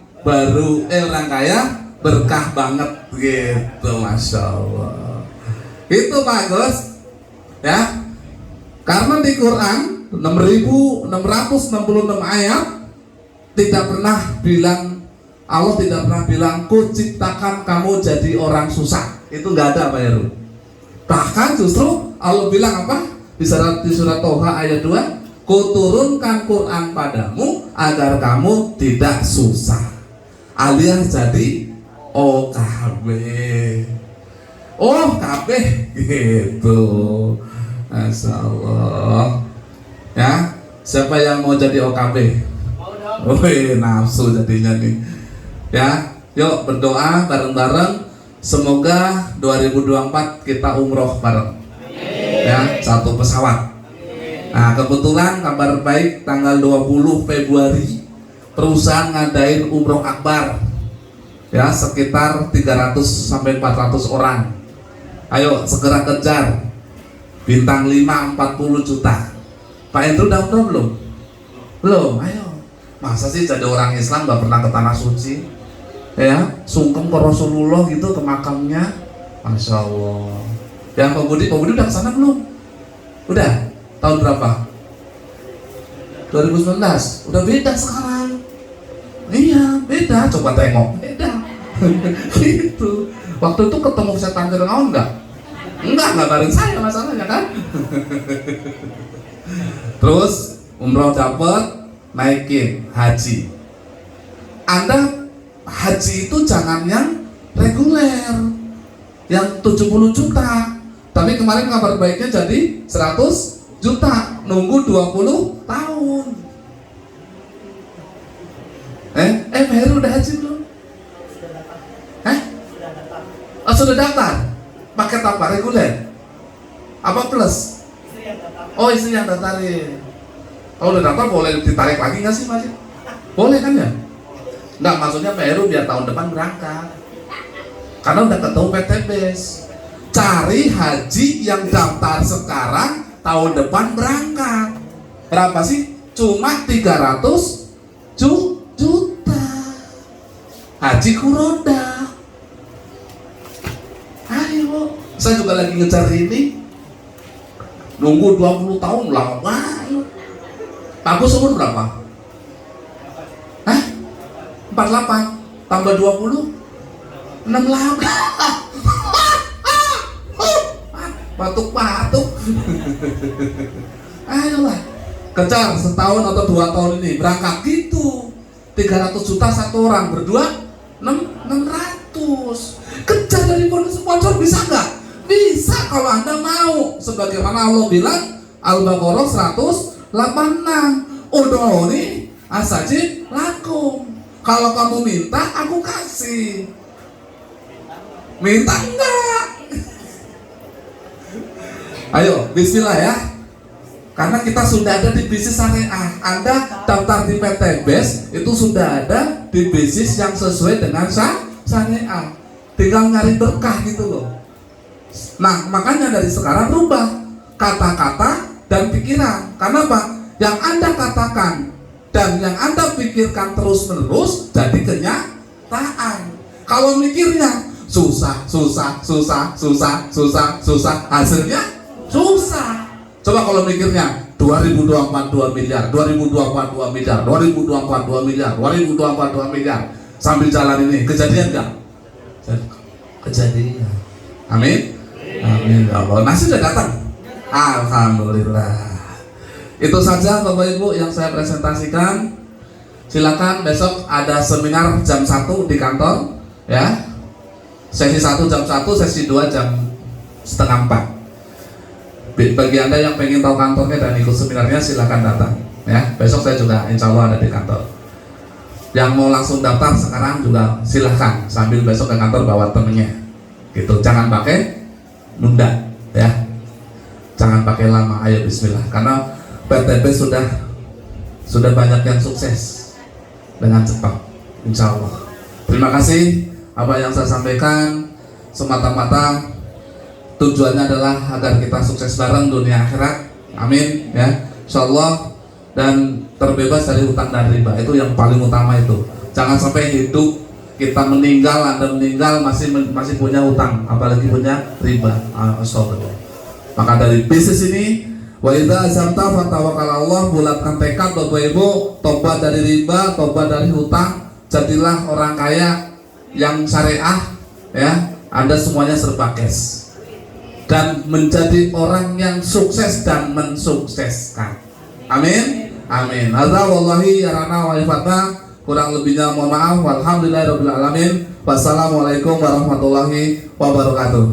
berkah banget gitu, Masya Allah. Itu Pak Gus. Ya. Karena di Quran 6.666 ayat tidak pernah bilang, Allah tidak pernah bilang ku ciptakan kamu jadi orang susah. Itu nggak ada Pak Heru. Bahkan justru Allah bilang apa? Di surat Toha ayat 2, ku turunkan Quran padamu agar kamu tidak susah, alias jadi OKB. OKB gitu. Masya Allah. Ya, siapa yang mau jadi OKB? Wih, nafsu jadinya nih. Ya, yuk berdoa bareng-bareng. Semoga 2024 kita umroh bareng. Ya, 1 pesawat. Nah, kebetulan kabar baik tanggal 20 Februari perusahaan ngadain umroh akbar. Ya, sekitar 300 sampai 400 orang. Ayo segera kejar. Bintang 5 40 juta. Pak Hendro udah umroh belum? Belum, ayo. Masa sih jadi orang Islam gak pernah ke tanah suci? Ya, sungkem ke Rasulullah gitu, ke makamnya. Masya Allah. Yang Pak Budi udah kesana belum? Udah? Tahun berapa? 2019. Udah beda sekarang. Iya, beda. Coba tengok, beda. Gitu. Waktu itu ketemu setan Fir'aun enggak? Enggak bareng saya masalahnya kan. Terus umroh dapat, naikin haji. Anda haji itu jangan yang reguler, yang 70 juta. Tapi kemarin kabar baiknya jadi 100 juta, nunggu 20 tahun. Heru udah haji belum? Oh, sudah daftar? Paket apa? Reguler? Apa plus? Oh, istri yang daftarin. Kalau udah daftar boleh ditarik lagi nggak sih Mas? Boleh kan ya? Nggak, maksudnya Pak Heru biar tahun depan berangkat. Karena udah ketemu PTBes. Cari haji yang daftar sekarang, tahun depan berangkat. Berapa sih? Cuma 300 juta. Haji kuroda. Ayo, saya juga lagi ngejar ini. Nunggu 20 tahun lama banget. Bagus umur berapa? Hah? 48 tambah 20? 68. Batuk-batuk. Ayolah, kejar setahun atau 2 tahun ini berangkat gitu. 300 juta satu orang, berdua 600. Kejar dari sponsor bisa nggak? Bisa kalau Anda mau. Sebagaimana Allah bilang Al-Baqarah 186. Ud'uni astajib lakum. Kalau kamu minta, aku kasih. Minta enggak? Ayo, bismillah ya. Karena kita sudah ada di bisnis syariah. Anda daftar di PT BES itu sudah ada di bisnis yang sesuai dengan syariah. Tinggal nyari berkah gitu loh. Nah, makanya dari sekarang rubah kata-kata dan pikiran. Karena apa? Yang Anda katakan dan yang Anda pikirkan terus-menerus jadi kenyataan. Kalau mikirnya susah, hasilnya susah. Coba kalau mikirnya 2024 2 miliar, 2024 2 miliar, 2024 2 miliar, 2024 2 miliar, sambil jalan ini kejadian enggak? Kejadian. Amin. Amin ya Allah. Nasi sudah datang. Alhamdulillah. Itu saja Bapak Ibu yang saya presentasikan. Silakan besok ada seminar jam 1 di kantor ya. Sesi 1 jam 1, sesi 2 jam setengah 4. Bagi Anda yang pengen tahu kantornya dan ikut seminarnya silakan datang ya. Besok saya juga insya Allah ada di kantor. Yang mau langsung daftar sekarang juga silahkan sambil besok ke kantor bawa temennya gitu. Jangan pakai nunda ya. Jangan pakai lama. Ayo bismillah. Karena PTB sudah banyak yang sukses dengan cepat insya Allah. Terima kasih. Apa yang saya sampaikan semata-mata tujuannya adalah agar kita sukses bareng dunia akhirat, amin ya, insyaallah, dan terbebas dari hutang dan riba. Itu yang paling utama itu. Jangan sampai hidup kita meninggal, Anda meninggal masih punya hutang, apalagi punya riba. Astagfirullah. Maka dari bisnis ini, wa idza azamta fatawakkal 'ala Allah, bulatkan tekad Bapak Ibu, tobat dari riba, tobat dari hutang, jadilah orang kaya yang syariah ya. Anda semuanya serba cash dan menjadi orang yang sukses dan mensukseskan. Amin. Amin. Hadza wallahi yarana wa ifatna. Kurang lebihnya mohon maaf. Walhamdulillahirabbil alamin. Wassalamualaikum warahmatullahi wabarakatuh.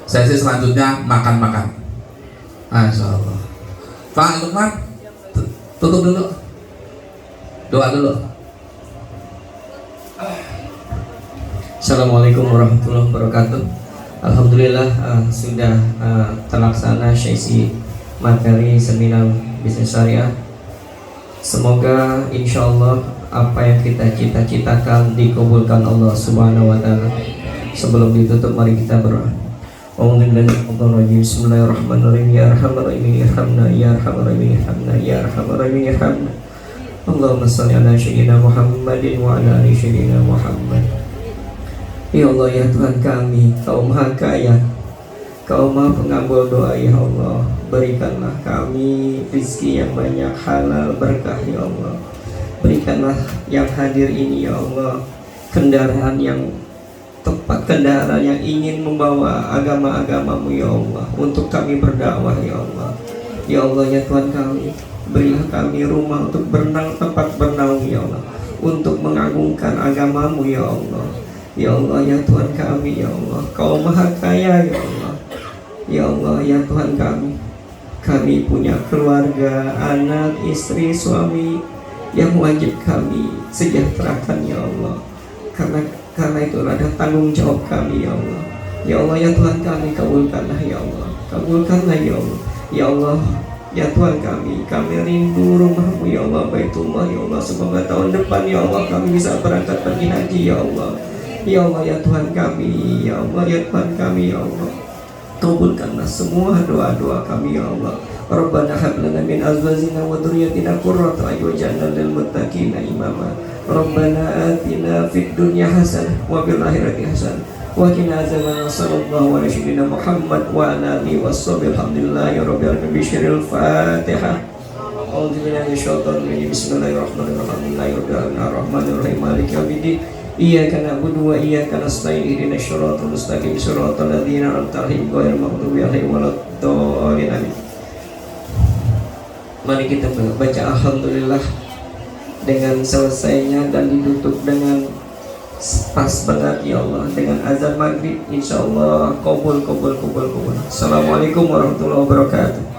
Sesi selanjutnya makan-makan. Insyaallah. Pak Lukman, tutup dulu. Doa dulu. Assalamualaikum warahmatullahi wabarakatuh. Alhamdulillah sudah terlaksana sesi materi seminar bisnis syariah. Semoga insya Allah apa yang kita cita-citakan dikabulkan Allah Subhanahu wa Ta'ala. Sebelum ditutup, mari kita berdoa. Bismillahirrahmanirrahim. Ya Arhamar Rahimin irhamna, ya Arhamar Rahimin irhamna, ya Arhamar Rahimin irhamna. Allahumma shalli ala sayyidina Muhammadin wa ala ali sayyidina Muhammad. Ya Allah ya Tuhan kami, Kau Maha Kaya, Kau Maha Pengabul doa ya Allah. Berikanlah kami rezeki yang banyak, halal, berkah ya Allah. Berikanlah yang hadir ini ya Allah kendaraan yang tepat, kendaraan yang ingin membawa agama-agama-Mu ya Allah, untuk kami berdakwah ya Allah. Ya Allah ya Tuhan kami, berilah kami rumah untuk berenang, tempat bernaung ya Allah, untuk mengagungkan agama-Mu ya Allah. Ya Allah ya Tuhan kami ya Allah, Kau Maha Kaya ya Allah. Ya Allah ya Tuhan kami punya keluarga, anak, istri, suami yang wajib kami sejahterakan ya Allah. Karena itu ada tanggung jawab kami ya Allah. Ya Allah ya Tuhan kami, kabulkanlah ya Allah, kabulkanlah ya Allah. Ya Allah ya Tuhan kami rindu rumah-Mu ya Allah, Baitullah ya Allah. Semoga tahun depan ya Allah kami bisa berangkat pergi haji ya Allah. Ya Allah ya Tuhan kami, ya Allah ya Tuhan kami ya Allah, kabulkanlah semua doa-doa kami ya Allah. Rabbana hab lana min azwajina wa dhurriyyatina qurrata a'yun waj'alna lil muttaqina imama. Rabbana atina fid dunya hasanah wa fil akhirati hasanah wa qina azabannar. Sallallahu alaihi wasallam Muhammad wa ala alihi washabihi. Alhamdulillahi rabbil alamin. Bismillahil Fatihah. A'udzu billahi minasyaitonir rajim. Bismillahirrahmanirrahim. Alhamdulillahi rabbil alamin. Arrahmanir rahim. Maliki yaumiddin. Iyyaka na'budu wa iyyaka nasta'in ihdinas siratal mustaqim siratal ladzina an'amta 'alaihim ghairil maghdubi 'alaihim waladdallin amin. Mari kita baca alhamdulillah dengan selesainya dan ditutup dengan pas banget ya Allah dengan azan maghrib, insyaallah qabul. Assalamualaikum warahmatullahi wabarakatuh.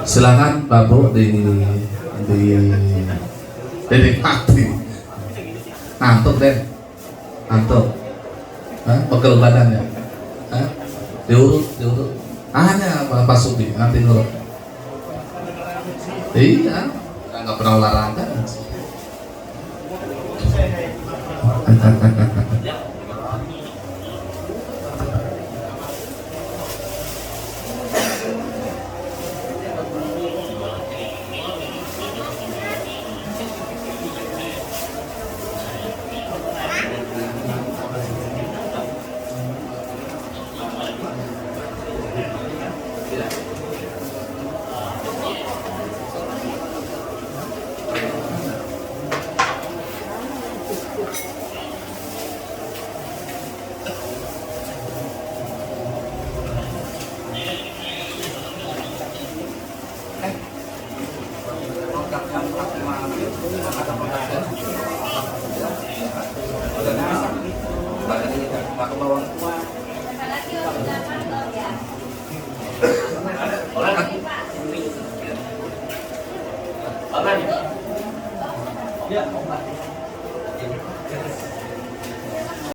Silakan Pak Bu dinikmati. Ngantuk deh, ngantuk. Pegel badannya. Diurut. Hanya Pak Subi nanti nurut. Iya, nggak pernah olahraga.